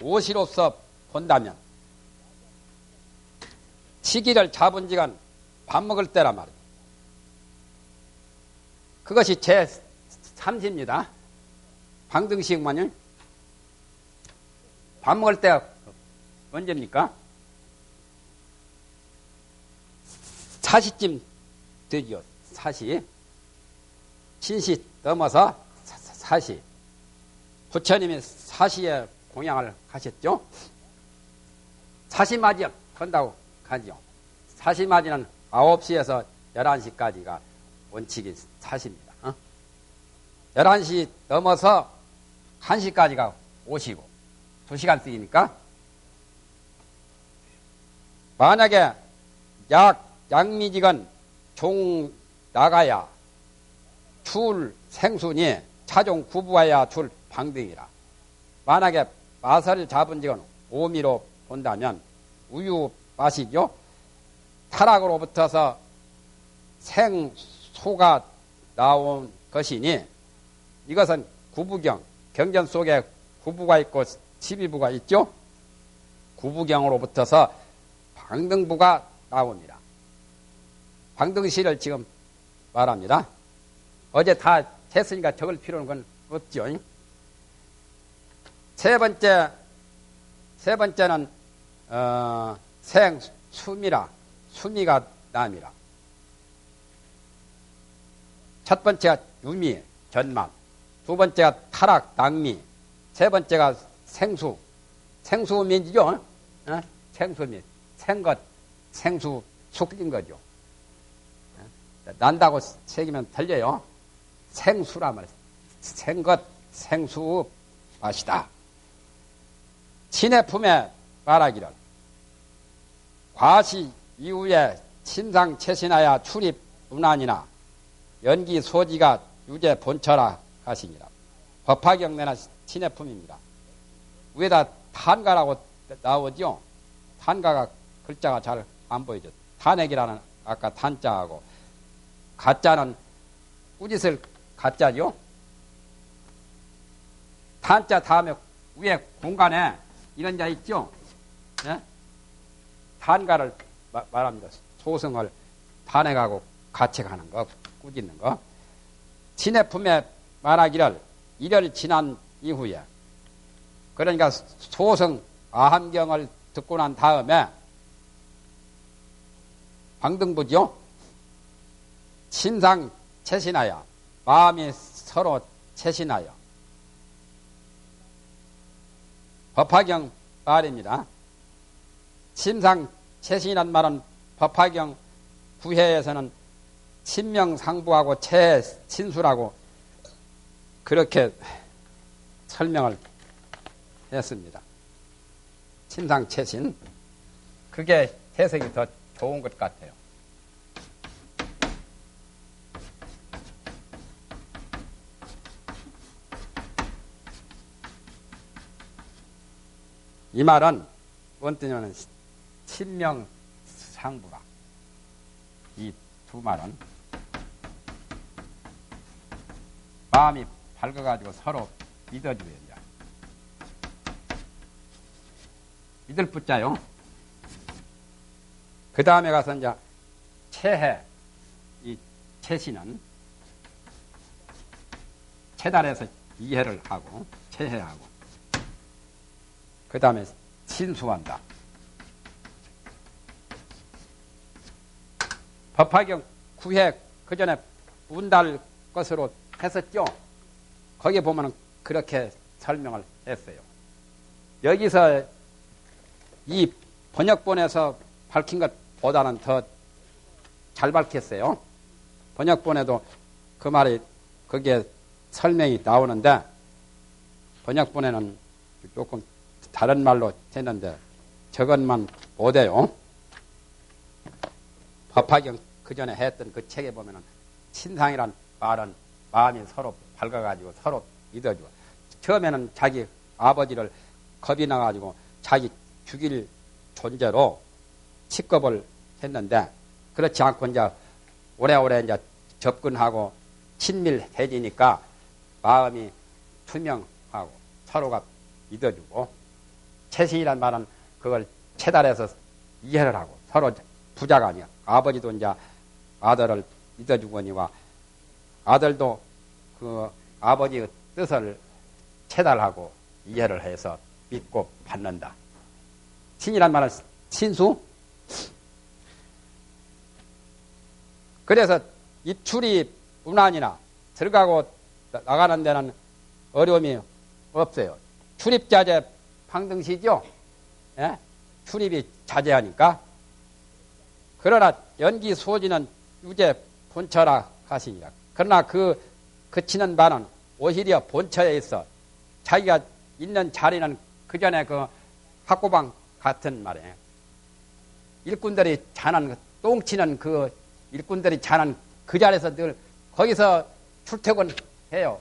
오시로서 본다면 시기를 잡은 지간 밥 먹을 때란 말이에요. 그것이 제3시입니다. 방등식만요. 밥 먹을 때가 언제입니까? 4시쯤 되죠. 4시. 신시 넘어서 4시. 부처님이 4시에 공양을 하셨죠. 4시맞이 건다고 하죠. 4시맞이는 9시에서 11시까지가 원칙이 4시입니다. 11시 넘어서 1시까지가 5시고 2시간 쓰기니까 만약에 양미직은 종 나가야 출 생순이 차종 구부하야 출 방등이라. 만약에 마설을 잡은 직은 오미로 본다면 우유 맛이죠. 타락으로부터서 생소가 나온 것이니 이것은 구부경, 경전 속에 구부가 있고 12부가 있죠. 구부경으로부터서 방등부가 나옵니다. 방등시를 지금 말합니다. 어제 다 했으니까 적을 필요는 건 없죠. 세 번째는 생수미라. 수미가 남이라. 첫 번째가 유미, 전만. 두 번째가 타락, 낭미. 세 번째가 생수. 생수민이죠. 생수민. 생것, 생수, 속인 거죠. 난다고 새기면 들려요. 생수라 말이에요. 생것, 생수 하시다. 친의 품에 말하기를 과시 이후에 침상 채신하여 출입 운안이나 연기 소지가 유죄 본처라 하시니라. 법화경내나 친의 품입니다. 위에다 탄가라고 나오죠. 탄가가 글자가 잘 안 보이죠. 탄핵이라는 아까 탄자하고 가짜는 꾸짖을 가짜죠. 탄자 다음에 위에 공간에 이런 자 있죠. 네? 탄가를 말합니다. 소승을 탄핵하고 가책하는 거, 꾸짖는 거. 친의 품에 말하기를 이를 지난 이후에, 그러니까 소승 아함경을 듣고 난 다음에 방등부죠. 침상 채신하여 마음이 서로 채신하여 법화경 말입니다. 침상 채신이란 말은 법화경 부해에서는 친명상부하고 채친수라고 그렇게 설명을 했습니다. 침상 채신, 그게 해석이 더 좋은 것 같아요. 이 말은 뭔 뜻이냐면 친명상부라. 이 두 말은 마음이 밝아가지고 서로 믿어줘야 돼. 믿을 붙자요. 그 다음에 가서 이제 채해, 이 채신은 채달해서 이해를 하고 채해하고, 그 다음에 신수한다. 법화경 9회 그 전에 운달 것으로 했었죠. 거기 보면 그렇게 설명을 했어요. 여기서 이 번역본에서 밝힌 것보다는 더 잘 밝혔어요. 번역본에도 그 말이 거기에 설명이 나오는데 번역본에는 조금 다른 말로 했는데 저것만 못해요. 법화경 그 전에 했던 그 책에 보면은 친상이란 말은 마음이 서로 밝아가지고 서로 믿어주고, 처음에는 자기 아버지를 겁이 나가지고 자기 죽일 존재로 취급을 했는데, 그렇지 않고 이제 오래오래 이제 접근하고 친밀해지니까 마음이 투명하고 서로가 믿어주고, 채신이란 말은 그걸 채달해서 이해를 하고 서로 부자가 아니야. 아버지도 이제 아들을 믿어주거니와 아들도 그 아버지의 뜻을 채달하고 이해를 해서 믿고 받는다. 친이란 말은 친수. 그래서 입출입 운안이나 들어가고 나가는 데는 어려움이 없어요. 출입자재 방등시죠. 예? 출입이 자제하니까. 그러나 연기 소지는 유죄 본처라 하시니라. 그러나 그 그치는 바는 오히려 본처에 있어 자기가 있는 자리는 그 전에 그 학고방 같은 말이에요. 일꾼들이 자는 똥치는 그 일꾼들이 자는 그 자리에서 늘 거기서 출퇴근해요.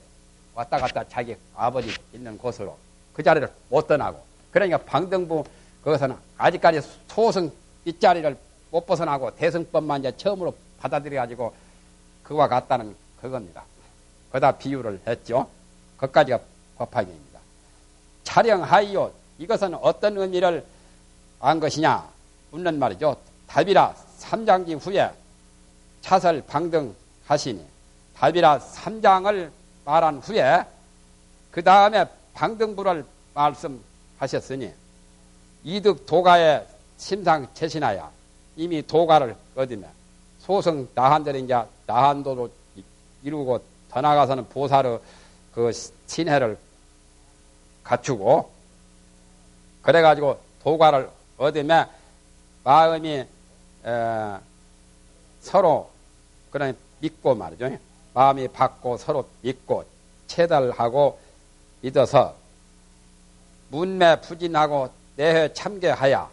왔다 갔다 자기 아버지 있는 곳으로 그 자리를 못 떠나고. 그러니까 방등부 거기서는 아직까지 소승 뒷자리를 못 벗어나고 대승법만 이제 처음으로 받아들여가지고 그와 같다는 그겁니다. 거기다 비유를 했죠. 거기까지가 법화경입니다. 촬영하이요. 이것은 어떤 의미를 안 것이냐 묻는 말이죠. 답이라 3장기 후에 차설 방등하시니, 답이라 3장을 말한 후에 그 다음에 방등부를 말씀하셨으니 이득 도가에 심상 채신하여 이미 도가를 얻으며 소승 나한들이 이제 나한도로 이루고 더 나아가서는 보살의 그 신혜를 갖추고 그래가지고 도가를 얻으며 마음이 서로 그러니 믿고 말이죠. 마음이 받고 서로 믿고 채달하고 믿어서 문매 부진하고 내해 참개하야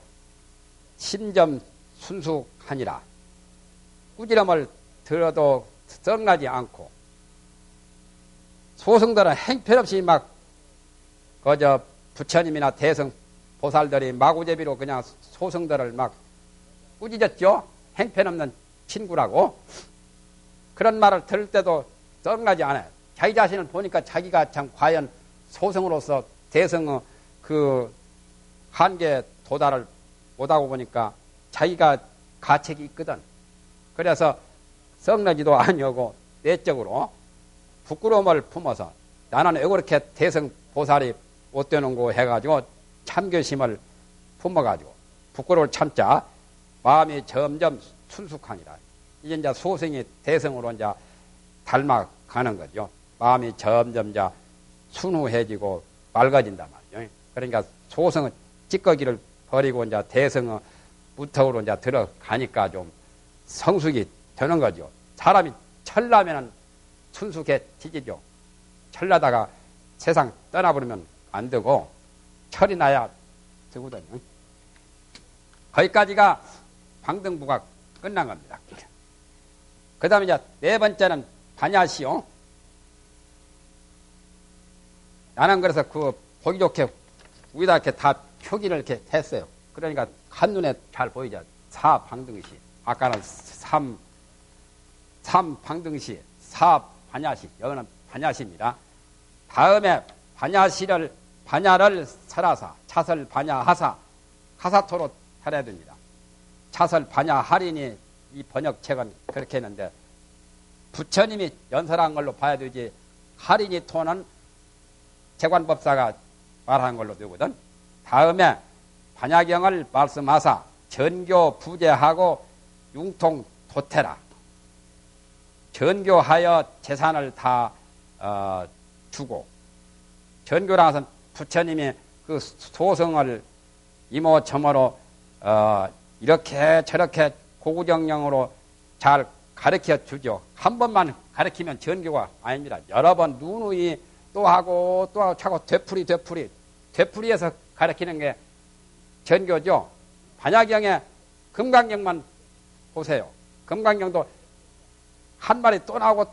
신점 순숙하니라. 꾸지람을 들어도 썩나지 않고 소승들은 행편없이 막 그저 부처님이나 대성 보살들이 마구제비로 그냥 소승들을 막 꾸짖었죠. 행편없는 친구라고. 그런 말을 들을 때도 썩나지 않아요. 자기 자신을 보니까 자기가 참 과연 소승으로서 대성의 그 한계 도달을 못하고 보니까 자기가 가책이 있거든. 그래서 썩나지도 아니하고 내적으로 부끄러움을 품어서 나는 왜 그렇게 대성 보살이 못 되는고 해가지고 참교심을 품어가지고 부끄러움을 참자 마음이 점점 순숙하니라. 이제 소승이 대성으로 이제 닮아가는 거죠. 마음이 점점 이제 순후해지고 맑아진단 말이죠. 그러니까 소승의 찌꺼기를 버리고 이제 대성의 무턱으로 이제 들어가니까 좀 성숙이 되는 거죠. 사람이 철나면은 순숙해지죠. 철나다가 세상 떠나버리면 안 되고 철이 나야 되거든요. 거기까지가 방등부가 끝난 겁니다. 그 다음에 이제 네 번째는 반야시요. 나는 그래서 그 보기 좋게 위에다 이렇게 다 표기를 이렇게 했어요. 그러니까 한눈에 잘 보이죠. 사방등시. 아까는 삼방등시, 사반야시. 여기는 반야시입니다. 다음에 반야를 설하사, 차설 반야하사, 하사토로 해야 됩니다. 차설 반야하리니 이 번역책은 그렇게 했는데 부처님이 연설한 걸로 봐야 되지 하리니 토는 재관법사가 말한 걸로 되거든. 다음에 반야경을 말씀하사 전교 부재하고 융통 도태라. 전교하여 재산을 다 주고 전교라는 것은 부처님이 그 소성을 이모저모로 이렇게 저렇게 고구정령으로 잘 가르쳐 주죠. 한 번만 가르치면 전교가 아닙니다. 여러 번 누누이 또 하고 또 하고 자꾸 되풀이해서 가르치는 게 전교죠. 반야경에 금강경만 보세요. 금강경도 한 마리 또 나오고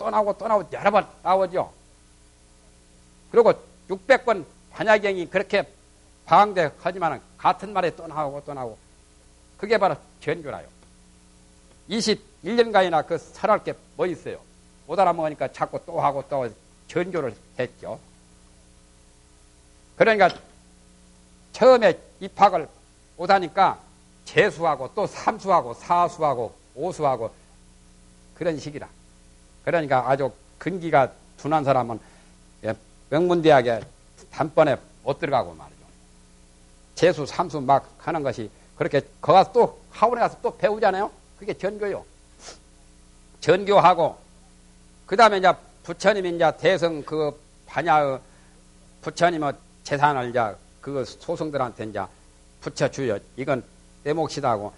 여러 번 나오죠. 그리고 600번 반야경이 그렇게 방대하지만 같은 말에 또 나오고 그게 바로 전교라요. 21년간이나 그 설할 게 뭐 있어요. 못 알아먹으니까 자꾸 또 하고 전교를 했죠. 그러니까 처음에 입학을 못하니까 재수하고 또 삼수하고 사수하고 오수하고 그런 식이라. 그러니까 아주 근기가 둔한 사람은 명문대학에 단번에 못 들어가고 말이죠. 재수, 삼수 막 하는 것이 그렇게 거기서 또 학원에 가서 또 배우잖아요. 그게 전교요. 전교하고 그 다음에 이제 부처님이 이제 대성 그 반야의 부처님의 재산을 이제 그 소승들한테 이제 붙여주요. 이건 내 몫이다 하고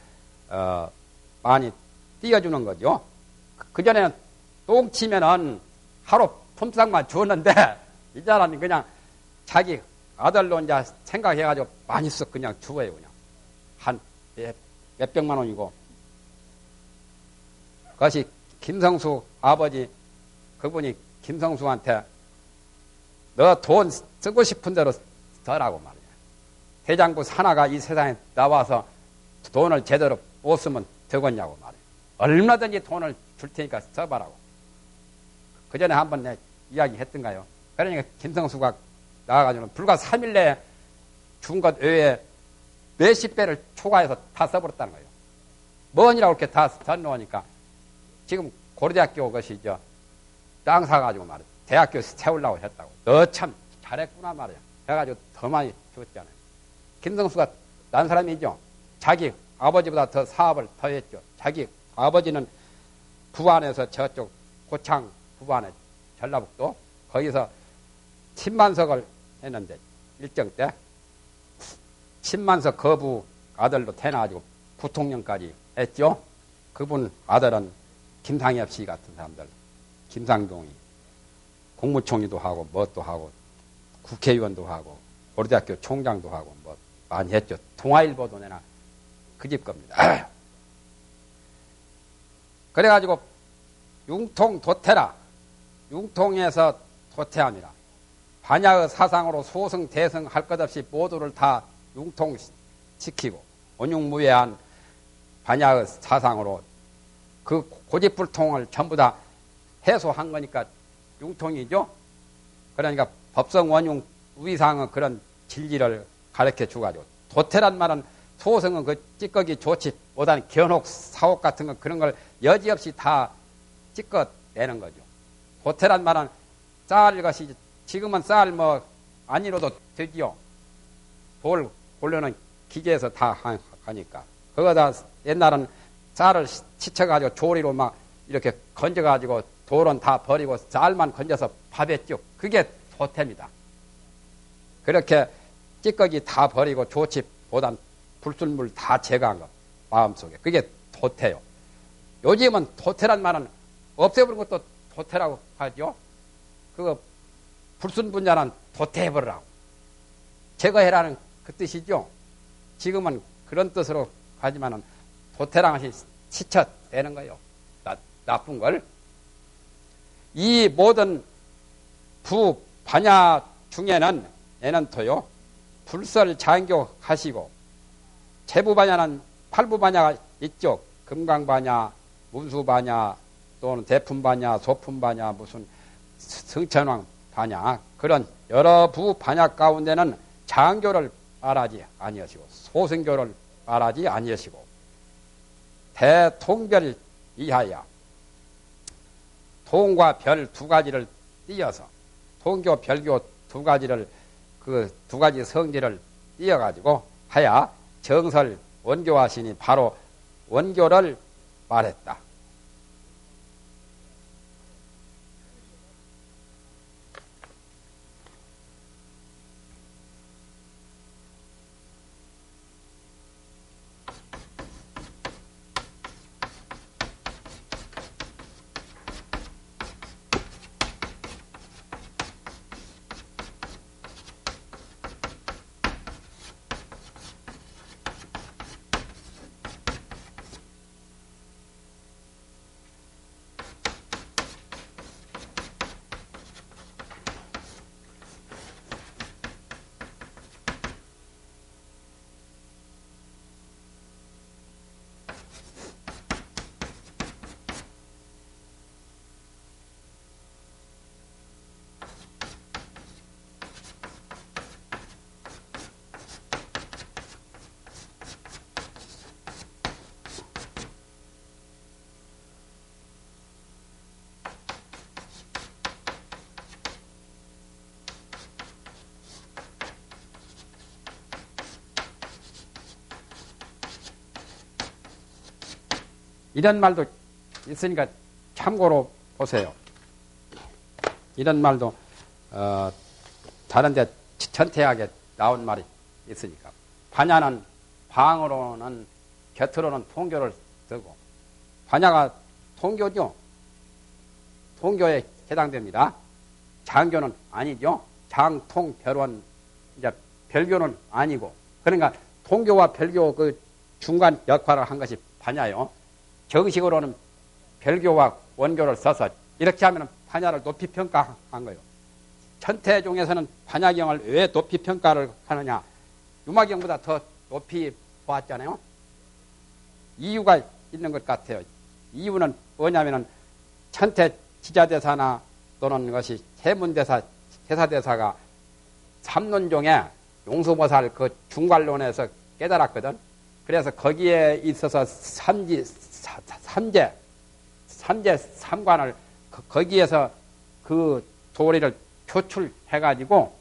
많이 띄워주는 거죠. 그전에는 똥 치면은 하루 품삯만 주었는데 이 사람이 그냥 자기 아들로 이제 생각해가지고 많이 쓱 그냥 주어요. 그냥 한 몇백만 원이고 그것이 김성수 아버지 그분이 김성수한테 너 돈 쓰고 싶은 대로 써라고 말이야. 대장부 산하가 이 세상에 나와서 돈을 제대로 못 쓰면 되겠냐고 말이야. 얼마든지 돈을 줄 테니까 써봐라고. 그 전에 한번 내 이야기 했던가요? 그러니까 김성수가 나와가지고 불과 3일 내에 준 것 외에 몇십 배를 초과해서 다 써버렸다는 거예요. 뭐니라고 이렇게 다 써놓으니까 지금 고려대학교 것이 땅 사가지고 말이야. 대학교 세우려고 했다고. 너 참 잘했구나 말이야. 해가지고 더 많이 줬잖아요. 김성수가 난 사람이죠. 자기 아버지보다 더 사업을 더 했죠. 자기 아버지는 부안에서 저쪽 고창 부안에 전라북도 거기서 10만석을 했는데 일정 때 10만석 거부 아들로 태어나가지고 부통령까지 했죠. 그분 아들은 김상엽 씨 같은 사람들, 김상동이 국무총리도 하고 뭣도 하고 국회의원도 하고 고려대학교 총장도 하고 뭐 많이 했죠. 동아일보도 내나 그 집 겁니다. 그래가지고 융통 도태라. 융통에서 도태합니다. 반야의 사상으로 소승 대승 할 것 없이 모두를 다 융통시키고 온육무예한 반야의 사상으로 그 고집불통을 전부 다 해소한 거니까 융통이죠. 그러니까 법성 원융 우위상의 그런 진리를 가르쳐 주가지고 도태란 말은 소승은 그 찌꺼기 조치 보다는 견혹 사옥 같은 거 그런 걸 여지없이 다 찌꺼내는 거죠. 도태란 말은 쌀 것이 지금은 쌀 뭐 아니로도 되지요. 돌 고려는 기계에서 다 하니까 그거다 옛날은 쌀을 치쳐가지고 조리로 막 이렇게 건져가지고 돌은 다 버리고 쌀만 건져서 밥했죠. 그게 도태입니다. 그렇게 찌꺼기 다 버리고 조치보단 불순물 다 제거한 거 마음속에 그게 도태요. 요즘은 도태란 말은 없애버린 것도 도태라고 하죠. 그거 불순분자는 도태해버리라고 제거해라는 그 뜻이죠. 지금은 그런 뜻으로 하지만은 도태랑 것이 치쳐내는 거예요. 나쁜 걸. 이 모든 부반야 중에는 애는토요. 불설장교하시고 제부반야는 팔부반야가 있죠. 금강반야, 문수반야, 또는 대품반야, 소품반야, 무슨 승천왕 반야 그런 여러 부반야 가운데는 장교를 말하지 아니하시고 소승교를 말하지 아니하시고 대통별 이하야 통과 별 두 가지를 띄어서 통교 별교 두 가지를 그 두 가지 성질을 띄어가지고 하야 정설 원교하시니 바로 원교를 말했다. 이런 말도 있으니까 참고로 보세요. 이런 말도 다른 데 천태하게 나온 말이 있으니까 반야는 방으로는 곁으로는 통교를 쓰고 반야가 통교죠. 통교에 해당됩니다. 장교는 아니죠. 장통 별원 이제 별교는 아니고 그러니까 통교와 별교 그 중간 역할을 한 것이 반야요. 정식으로는 별교와 원교를 써서 이렇게 하면 반야를 높이 평가한 거예요. 천태 중에서는 반야경을 왜 높이 평가를 하느냐? 유마경보다 더 높이 보았잖아요. 이유가 있는 것 같아요. 이유는 뭐냐면은 천태 지자대사나 또는 것이 해문대사, 해사대사가 삼론종에 용수보살 그 중괄론에서 깨달았거든. 그래서 거기에 있어서 삼재 삼관을 거기에서 그 도리를 표출해가지고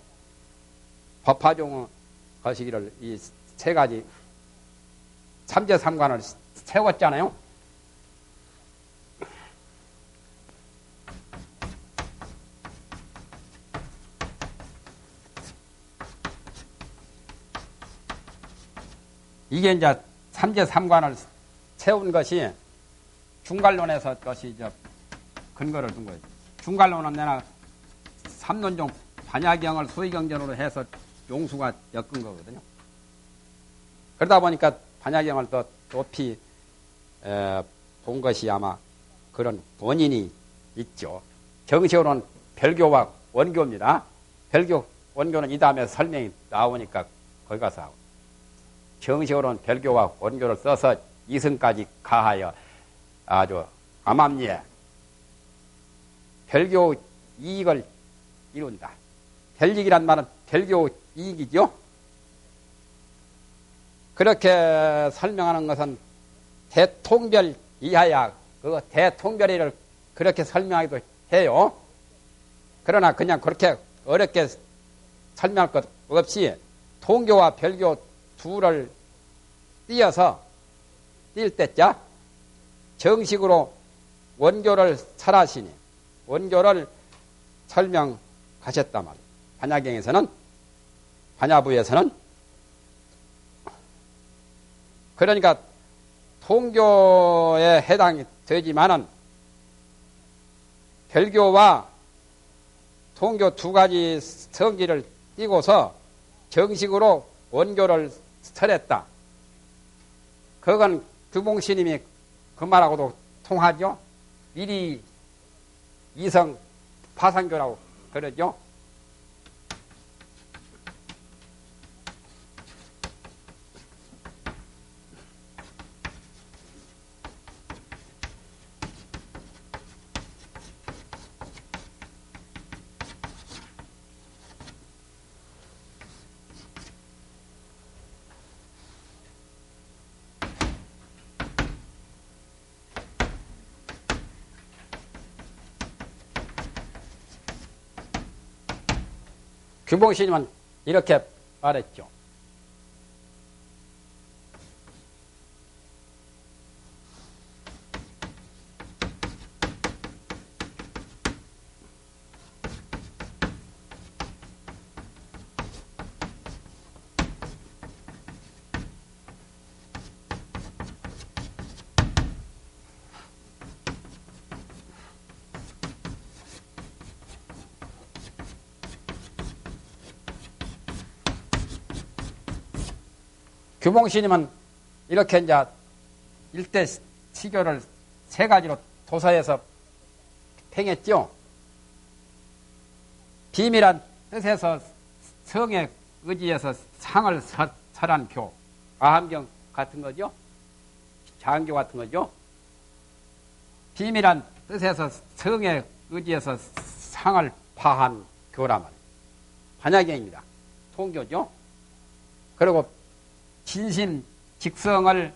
법화종 거시기를 이 세 가지 삼재 삼관을 세웠잖아요. 이게 이제 삼재 삼관을 세운 것이 중괄론에서 것이 이제 근거를 둔 거예요. 중괄론은 내가 삼론종 반야경을 수의경전으로 해서 용수가 엮은 거거든요. 그러다 보니까 반야경을 더 높이 본 것이 아마 그런 원인이 있죠. 정식으로는 별교와 원교입니다. 별교, 원교는 이 다음에 설명이 나오니까 거기 가서 하고. 정식으로는 별교와 원교를 써서 이승까지 가하여 아주 암암리에 별교 이익을 이룬다. 별이익이란 말은 별교 이익이죠. 그렇게 설명하는 것은 대통별 이하야. 그 대통별이를 그렇게 설명하기도 해요. 그러나 그냥 그렇게 어렵게 설명할 것 없이 통교와 별교 둘을 띄어서 띄일 때자 정식으로 원교를 설하시니 원교를 설명하셨단 말이에요. 반야경에서는 반야부에서는 그러니까 통교에 해당이 되지만은 별교와 통교 두 가지 성질을 띄고서 정식으로 원교를 설했다. 그건 규봉스님이 그 말하고도 통하죠. 미리 이성 파상교라고 그러죠. 규봉스님은 이렇게 말했죠. 규봉스님은 이렇게 이제 일대 시교를 세 가지로 도서에서 팽했죠. 비밀한 뜻에서 성의 의지에서 상을 설한 교, 아함경 같은 거죠. 장교 같은 거죠. 비밀한 뜻에서 성의 의지에서 상을 파한 교란 말이에요. 반야경입니다. 통교죠. 그리고 진심 직성을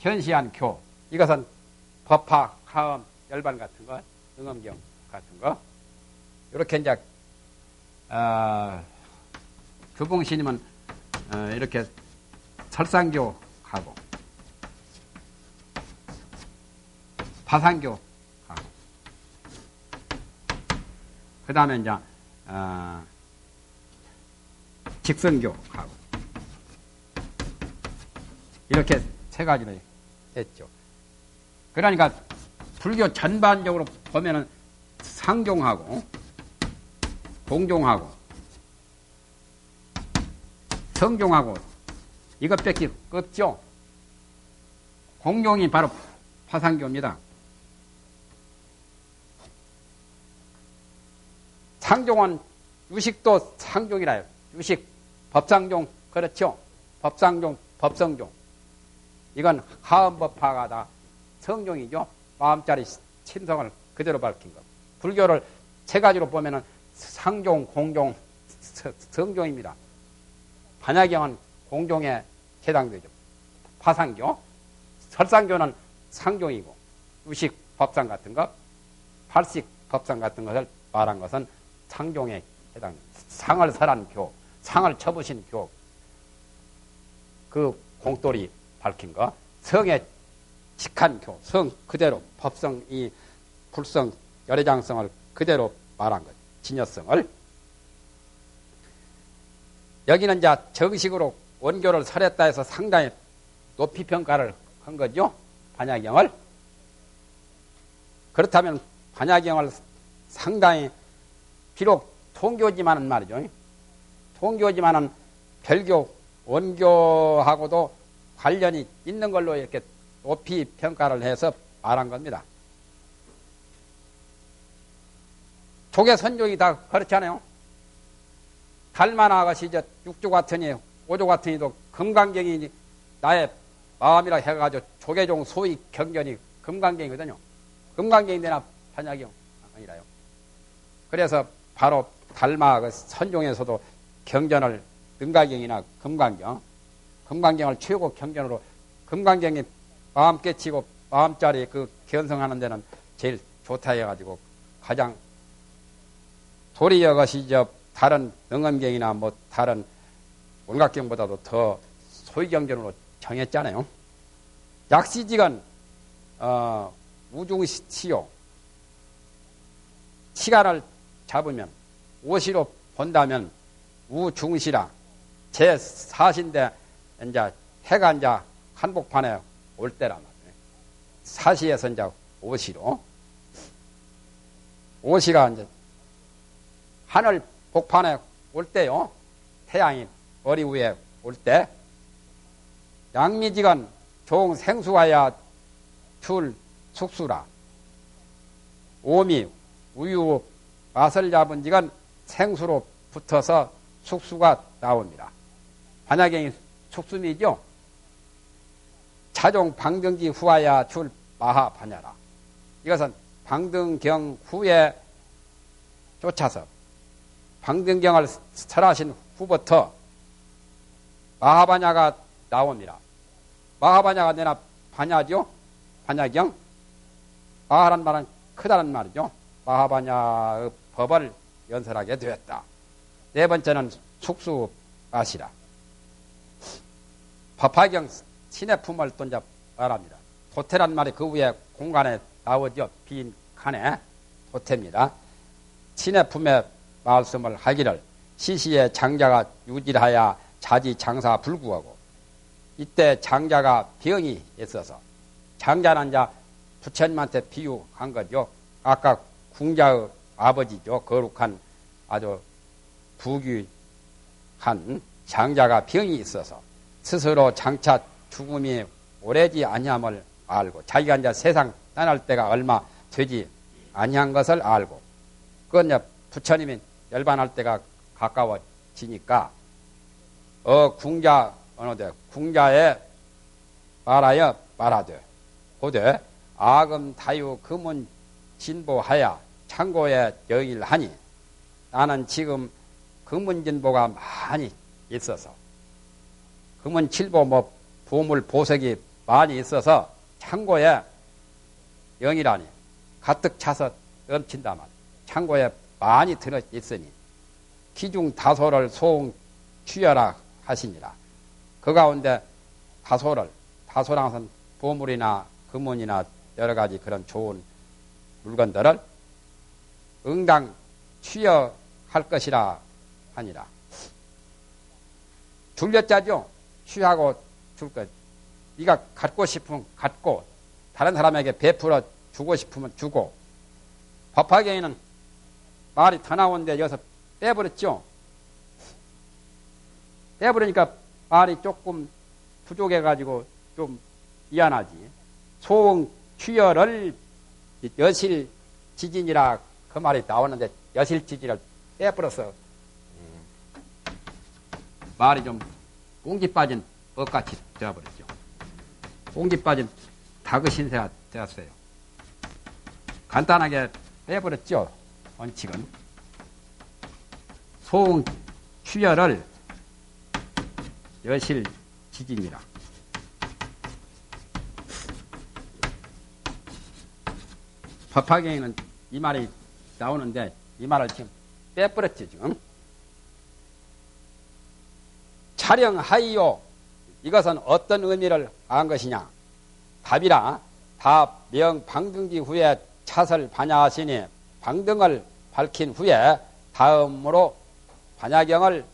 현시한 교. 이것은 법화, 하음, 열반 같은 거, 응엄경 같은 거. 이렇게 이제 규봉스님은 이렇게 설상교하고 파상교하고 그 다음에 이제 직성교하고 이렇게 세 가지로 했죠. 그러니까 불교 전반적으로 보면은 상종하고 공종하고 성종하고 이것밖에 없죠. 공종이 바로 파상교입니다. 상종은 유식도 상종이라 해요. 유식, 법상종, 그렇죠. 법상종, 법성종. 이건 하음법화가 다 성종이죠. 마음자리 친성을 그대로 밝힌 것. 불교를 세 가지로 보면은 상종, 공종, 성종입니다. 반야경은 공종에 해당되죠. 파상교, 설상교는 상종이고, 유식 법상 같은 것, 팔식 법상 같은 것을 말한 것은 상종에 해당됩니다. 상을 설한 교, 상을 쳐부신 교, 그 공돌이 밝힌 거, 성의 직한 교, 성 그대로 법성, 이 불성, 열애장성을 그대로 말한 것, 진여성을. 여기는 이제 정식으로 원교를 설했다 해서 상당히 높이 평가를 한 거죠. 반야경을. 그렇다면 반야경을 상당히 비록 통교지만은 말이죠. 통교지만은 별교, 원교하고도 관련이 있는 걸로 이렇게 높이 평가를 해서 말한 겁니다. 조계 선종이 다 그렇잖아요. 달마나 것이 육조 같으니 오조 같으니도 금강경이 나의 마음이라 해가지고 조계종 소위 경전이 금강경이거든요. 금강경이 되나 반야경 아니라요. 그래서 바로 달마 그 선종에서도 경전을 능가경이나 금강경을 최고 경전으로 금강경이 마음 깨치고 마음자리 그 견성하는 데는 제일 좋다 해가지고 가장 도리어 것이 다른 능엄경이나 뭐 다른 원각경보다도 더 소위경전으로 정했잖아요. 약시직은 우중시요. 시간을 잡으면 오시로 본다면 우중시라 제4시인데 이제 해가 이제 한복판에 올 때란 말이에요. 사시에서 이제 오시로 오시가 이제 하늘 복판에 올 때요. 태양이 머리 위에 올 때 양미직은 종 생수하야 출 숙수라 오미 우유 맛을 잡은 직은 생수로 붙어서 숙수가 나옵니다. 반야경이 숙수미죠. 차종 방등기 후하야 출 마하 반야라. 이것은 방등경 후에 쫓아서 방등경을 설하신 후부터 마하반야가 나옵니다. 마하반야가 내나 반야죠. 반야경. 마하란 말은 크다는 말이죠. 마하반야의 법을 연설하게 되었다. 네 번째는 숙수아시라. 법화경 신의 품을 또 이제 말합니다. 도태란 말이 그 위에 공간에 나오죠. 빈 칸에 도태입니다. 신의 품의 말씀을 하기를 시시에 장자가 유질하여 자지 장사 불구하고 이때 장자가 병이 있어서 장자는 이제 부처님한테 비유한 거죠. 아까 궁자의 아버지죠. 거룩한 아주 부귀한 장자가 병이 있어서 스스로 장차 죽음이 오래지 아니함을 알고 자기가 이제 세상 떠날 때가 얼마 되지 아니한 것을 알고 그건 이제 부처님이 열반할 때가 가까워지니까 궁자 어느데 궁자에 말하되 고대 아금 다유 금은 진보하야 창고에 여일하니 나는 지금 금은진보가 많이 있어서 금은칠보 뭐 보물 보석이 많이 있어서 창고에 영이라니 가득 차서 넘친다 말이야. 창고에 많이 들어 있으니 기중 다소를 소응 취하라 하시니라. 그 가운데 다소라는 것은 보물이나 금은이나 여러 가지 그런 좋은 물건들을 응당 취하할 것이라 하니라. 줄여짜죠. 취하고 줄 것. 네가 갖고 싶으면 갖고 다른 사람에게 베풀어 주고 싶으면 주고. 법화경에는 말이 더 나오는데 여기서 빼버렸죠. 빼버리니까 말이 조금 부족해가지고 좀 미안하지. 소응 취열을 여실 지진이라 그 말이 나오는데 여실 지진을 빼버려서 말이 좀 꽁지 빠진 엇같이 되어버렸죠. 꽁지 빠진 닭의 신세가 되었어요. 간단하게 빼버렸죠. 원칙은 소응 취열을 여실 지진이라. 법화경에는 이 말이 나오는데 이 말을 지금 빼버렸지 지금. 촬영하이요. 이것은 어떤 의미를 한 것이냐. 답이라 다명 방등기 후에 차설 반야하시니 방등을 밝힌 후에 다음으로 반야경을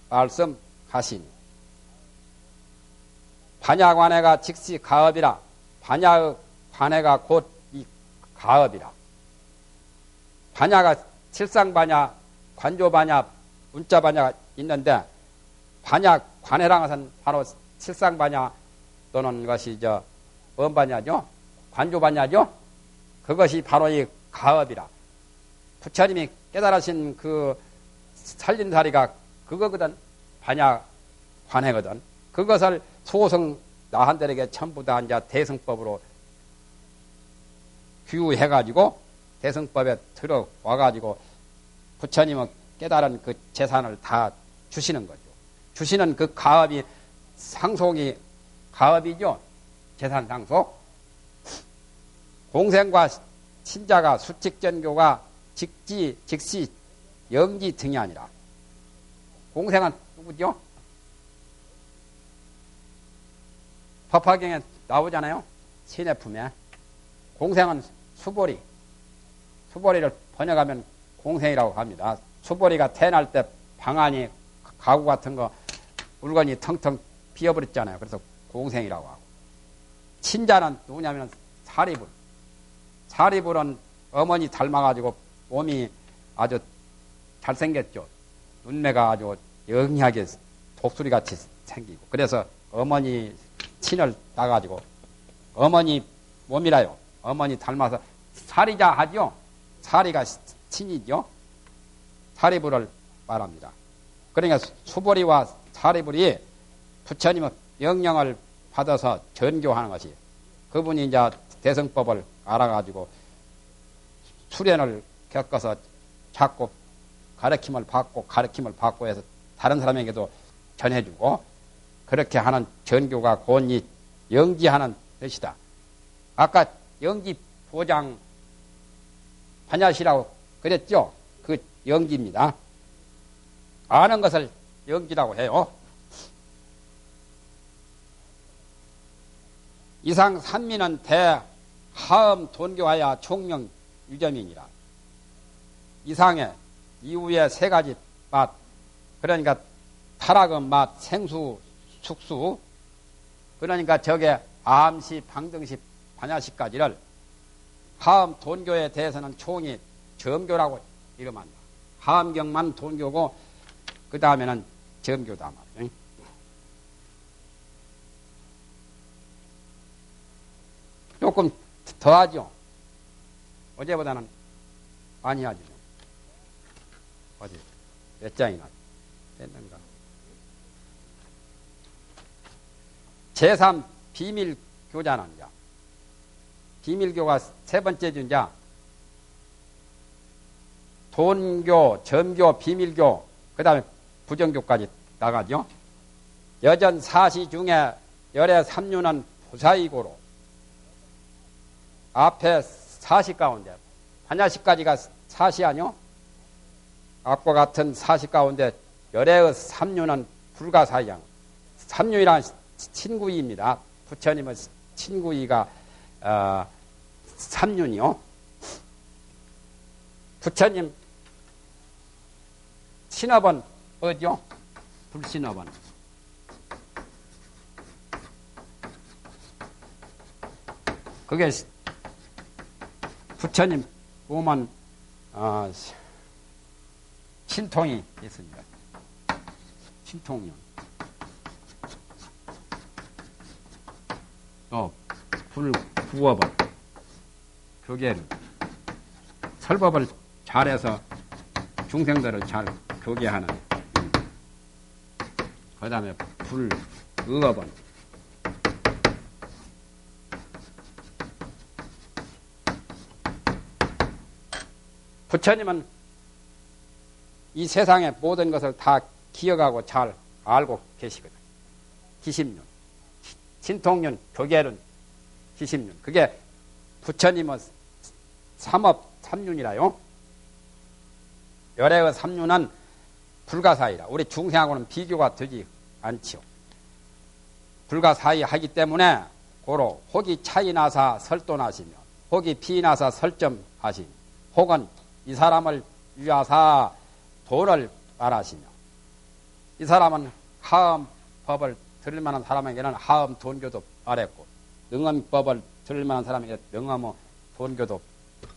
말씀하시니 반야관해가 즉시 가업이라. 반야의 관해가 곧 이 가업이라. 반야가 칠상반야, 관조반야, 문자반야가 있는데 반야, 관해란 것은 바로 칠상반야 또는 것이 엄반야죠. 관조반야죠. 그것이 바로 이 가업이라. 부처님이 깨달으신 그 살림살이가 그거거든. 반야, 관해거든. 그것을 소승 나한들에게 전부 다 이제 대승법으로 규해가지고 대승법에 들어와가지고 부처님은 깨달은 그 재산을 다 주시는 거죠. 주시는 그 가업이 상속이 가업이죠. 재산 상속. 공생과 신자가 수칙전교가 직시, 영지 등이 아니라 공생은 누구죠? 법화경에 나오잖아요. 신해품에. 공생은 수보리를 번역하면 공생이라고 합니다. 수보리가 태어날 때 방안이 가구 같은 거 물건이 텅텅 비어버렸잖아요. 그래서 공생이라고 하고. 친자는 누구냐면 사리불. 사리불은 어머니 닮아가지고 몸이 아주 잘생겼죠. 눈매가 아주 영리하게 독수리같이 생기고. 그래서 어머니 친을 따가지고 어머니 몸이라요. 어머니 닮아서 사리자 하죠. 사리가 친이죠. 사리불을 말합니다. 그러니까 수보리와 사리불이 부처님의 명령을 받아서 전교하는 것이 그분이 이제 대승법을 알아가지고 수련을 겪어서 자꾸 가르침을 받고 해서 다른 사람에게도 전해주고 그렇게 하는 전교가 곧이 영지하는 뜻이다. 아까 영지 보장 반야시라고 그랬죠? 그 영지입니다. 아는 것을 영지라고 해요. 이상 삼미는 대하음 돈교하야 총명 유점이니라. 이상의 이후에 세 가지 맛, 그러니까 타락의 맛, 생수, 숙수, 그러니까 저게 암시, 방등시, 반야시까지를 하음 돈교에 대해서는 총이 점교라고 이름한다. 하음경만 돈교고 그 다음에는 점교다 말이에요. 조금 더 하죠. 어제보다는 많이 하죠. 어디 몇 장이나 됐는가. 제3 비밀교자는 자. 비밀교가 세 번째 준자. 돈교, 점교, 비밀교, 그 다음에 부정교까지 나가죠. 여전 사시 중에 열의 삼류는 부사이고로 앞에 사시 가운데 반야시까지가 사시 아니요? 앞과 같은 사시 가운데 열의 삼류는 불가사양. 삼류이란 친구이입니다. 부처님의 친구이가 삼륜이요. 부처님 신업은 어디요? 불신업은. 그게 부처님 보면 신통이 있습니다. 신통이요. 불구업은 교계를 설법을 잘해서 중생들을 잘 교계하는. 그 다음에 불의업은 부처님은 이 세상의 모든 것을 다 기억하고 잘 알고 계시거든. 기심륜, 신통륜, 교계륜, 기심륜. 그게 부처님의 삼업 삼륜이라요. 열애의 삼륜은 불가사의라. 우리 중생하고는 비교가 되지 않지요. 불가사의 하기 때문에 고로 혹이 차이 나사 설도나시며 혹이 피 나사 설점하시며 혹은 이 사람을 위하사 도를 말하시며 이 사람은 하음 법을 들을 만한 사람에게는 하음 돈교도 말했고 능엄법을 들을 만한 사람에게 능엄의 돈교도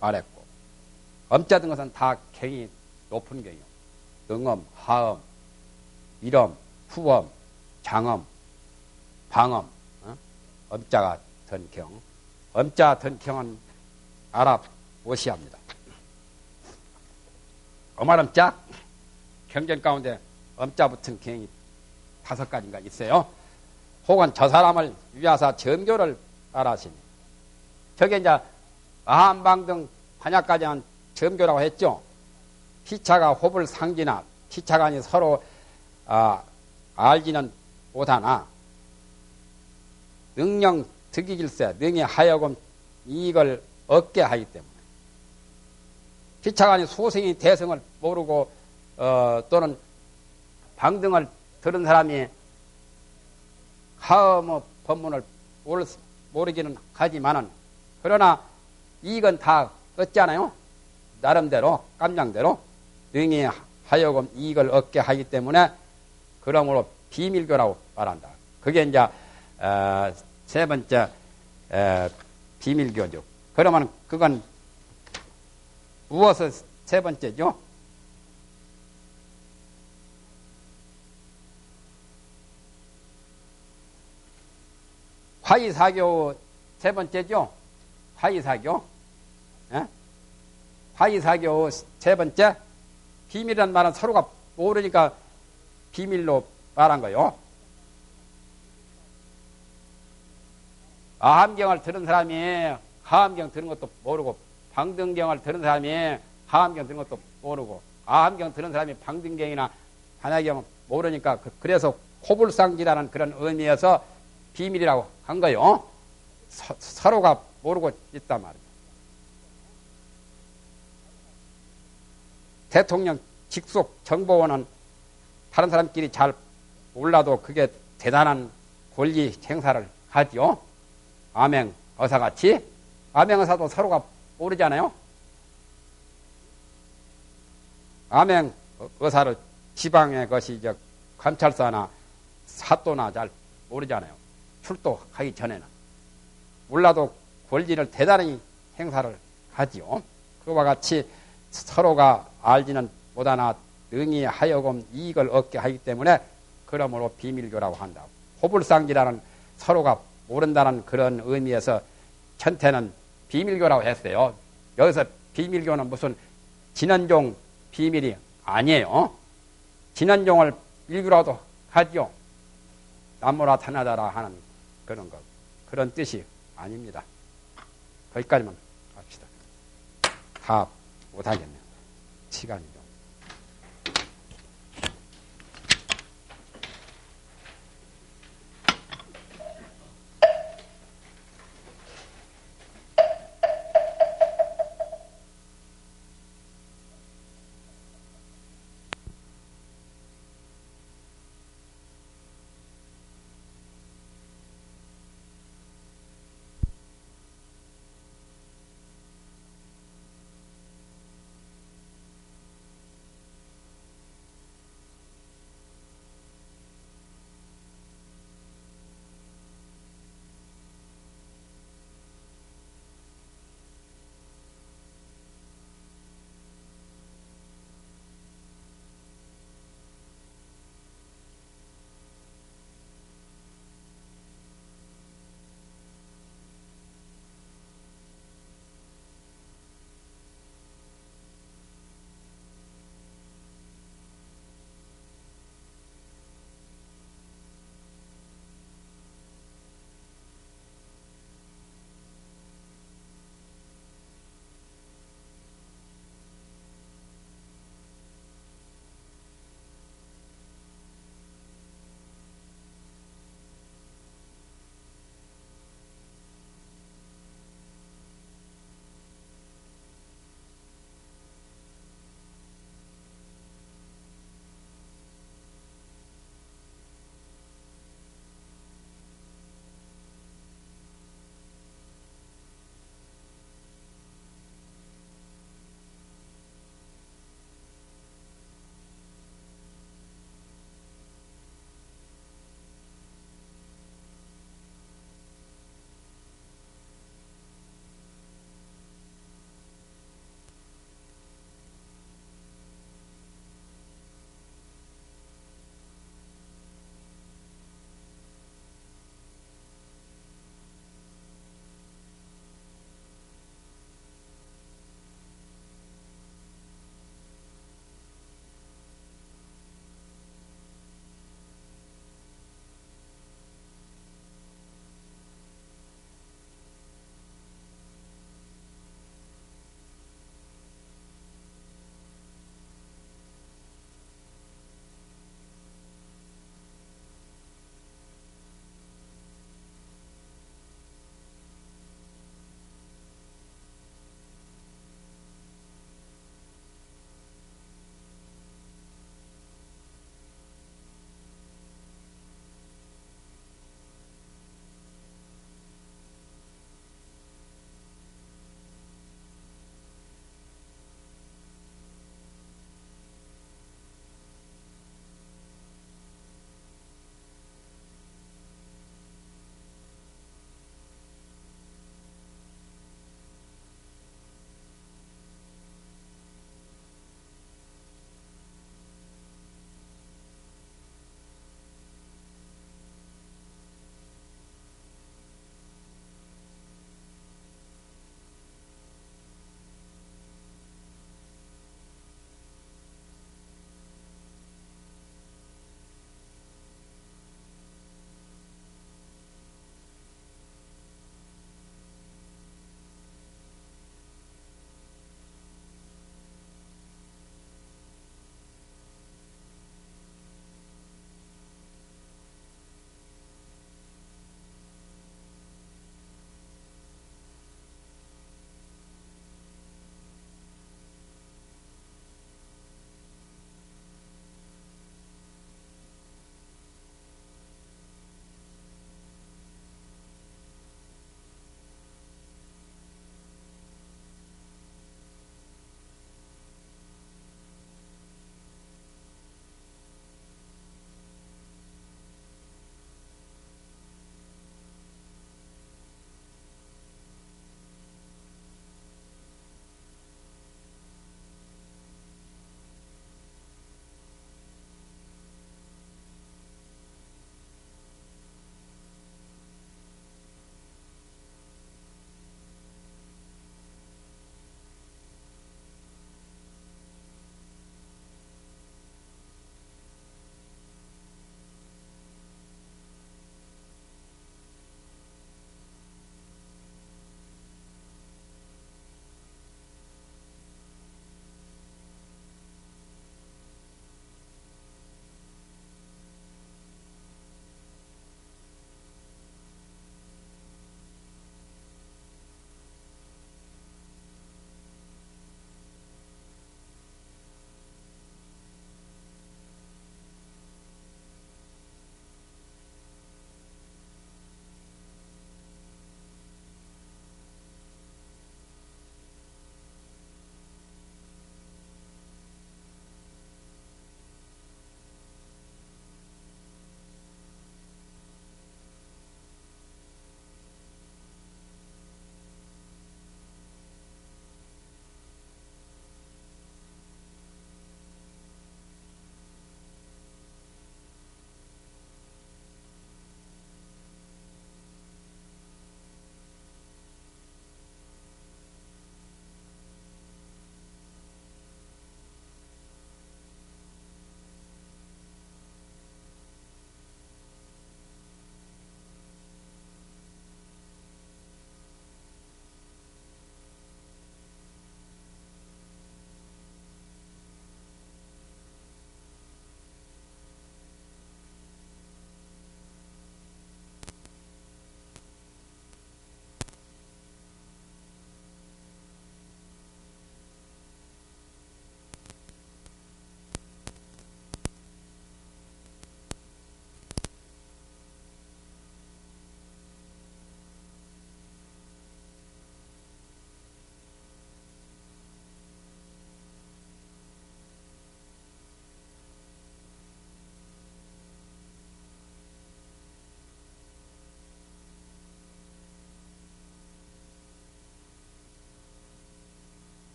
말했고 엄자든 것은 다 경이 높은 경이요. 능엄, 하음, 위엄, 후엄, 장엄, 방엄, 엄자가 든 경. 엄자 든 경은 알아보셔야 합니다. 엄할엄자, 경전 가운데 엄자 붙은 경이 5가지인가 있어요. 혹은 저 사람을 위하사 점교를 알아시니. 저게 이제 아한방등 관약까지는 점교라고 했죠. 피차가 호불 상지나 피차간이 서로 알지는 못하나 능령 득이질세 능히 하여금 이익을 얻게 하기 때문에 피차간이 소승이 대승을 모르고 또는 방등을 들은 사람이 하엄의 법문을 모르기는 하지만은 그러나 이익은 다 얻잖아요. 나름대로 깜냥대로 능히 하여금 이익을 얻게 하기 때문에 그러므로 비밀교라고 말한다. 그게 이제 세 번째 비밀교죠. 그러면 그건 무엇을 세 번째죠? 화의사교 세 번째죠? 화의사교. 예? 화의사교 세 번째. 비밀이란 말은 서로가 모르니까 비밀로 말한 거요. 아함경을 들은 사람이 하함경 들은 것도 모르고 방등경을 들은 사람이 하함경 들은 것도 모르고 아함경 들은 사람이 방등경이나 한야경 모르니까 그래서 호불상지라는 그런 의미에서 비밀이라고 한 거요. 서로가 모르고 있단 말이에요. 대통령 직속 정보원은 다른 사람끼리 잘 몰라도 그게 대단한 권리 행사를 하죠. 암행어사같이. 암행어사도 서로가 모르잖아요. 암행어사를 지방의 것이 이제 감찰사나 사또나 잘 모르잖아요. 출도하기 전에는. 몰라도 권리를 대단히 행사를 하지요. 그와 같이 서로가 알지는 못하나 능히 하여금 이익을 얻게 하기 때문에 그러므로 비밀교라고 한다. 호불상지라는 서로가 모른다는 그런 의미에서 천태는 비밀교라고 했어요. 여기서 비밀교는 무슨 진원종 비밀이 아니에요. 진원종을 일교라도 하죠. 남모라 타나다라 하는 그런 거. 그런 뜻이 아닙니다. 거기까지만 합시다. 다 못하겠네요. 시간이.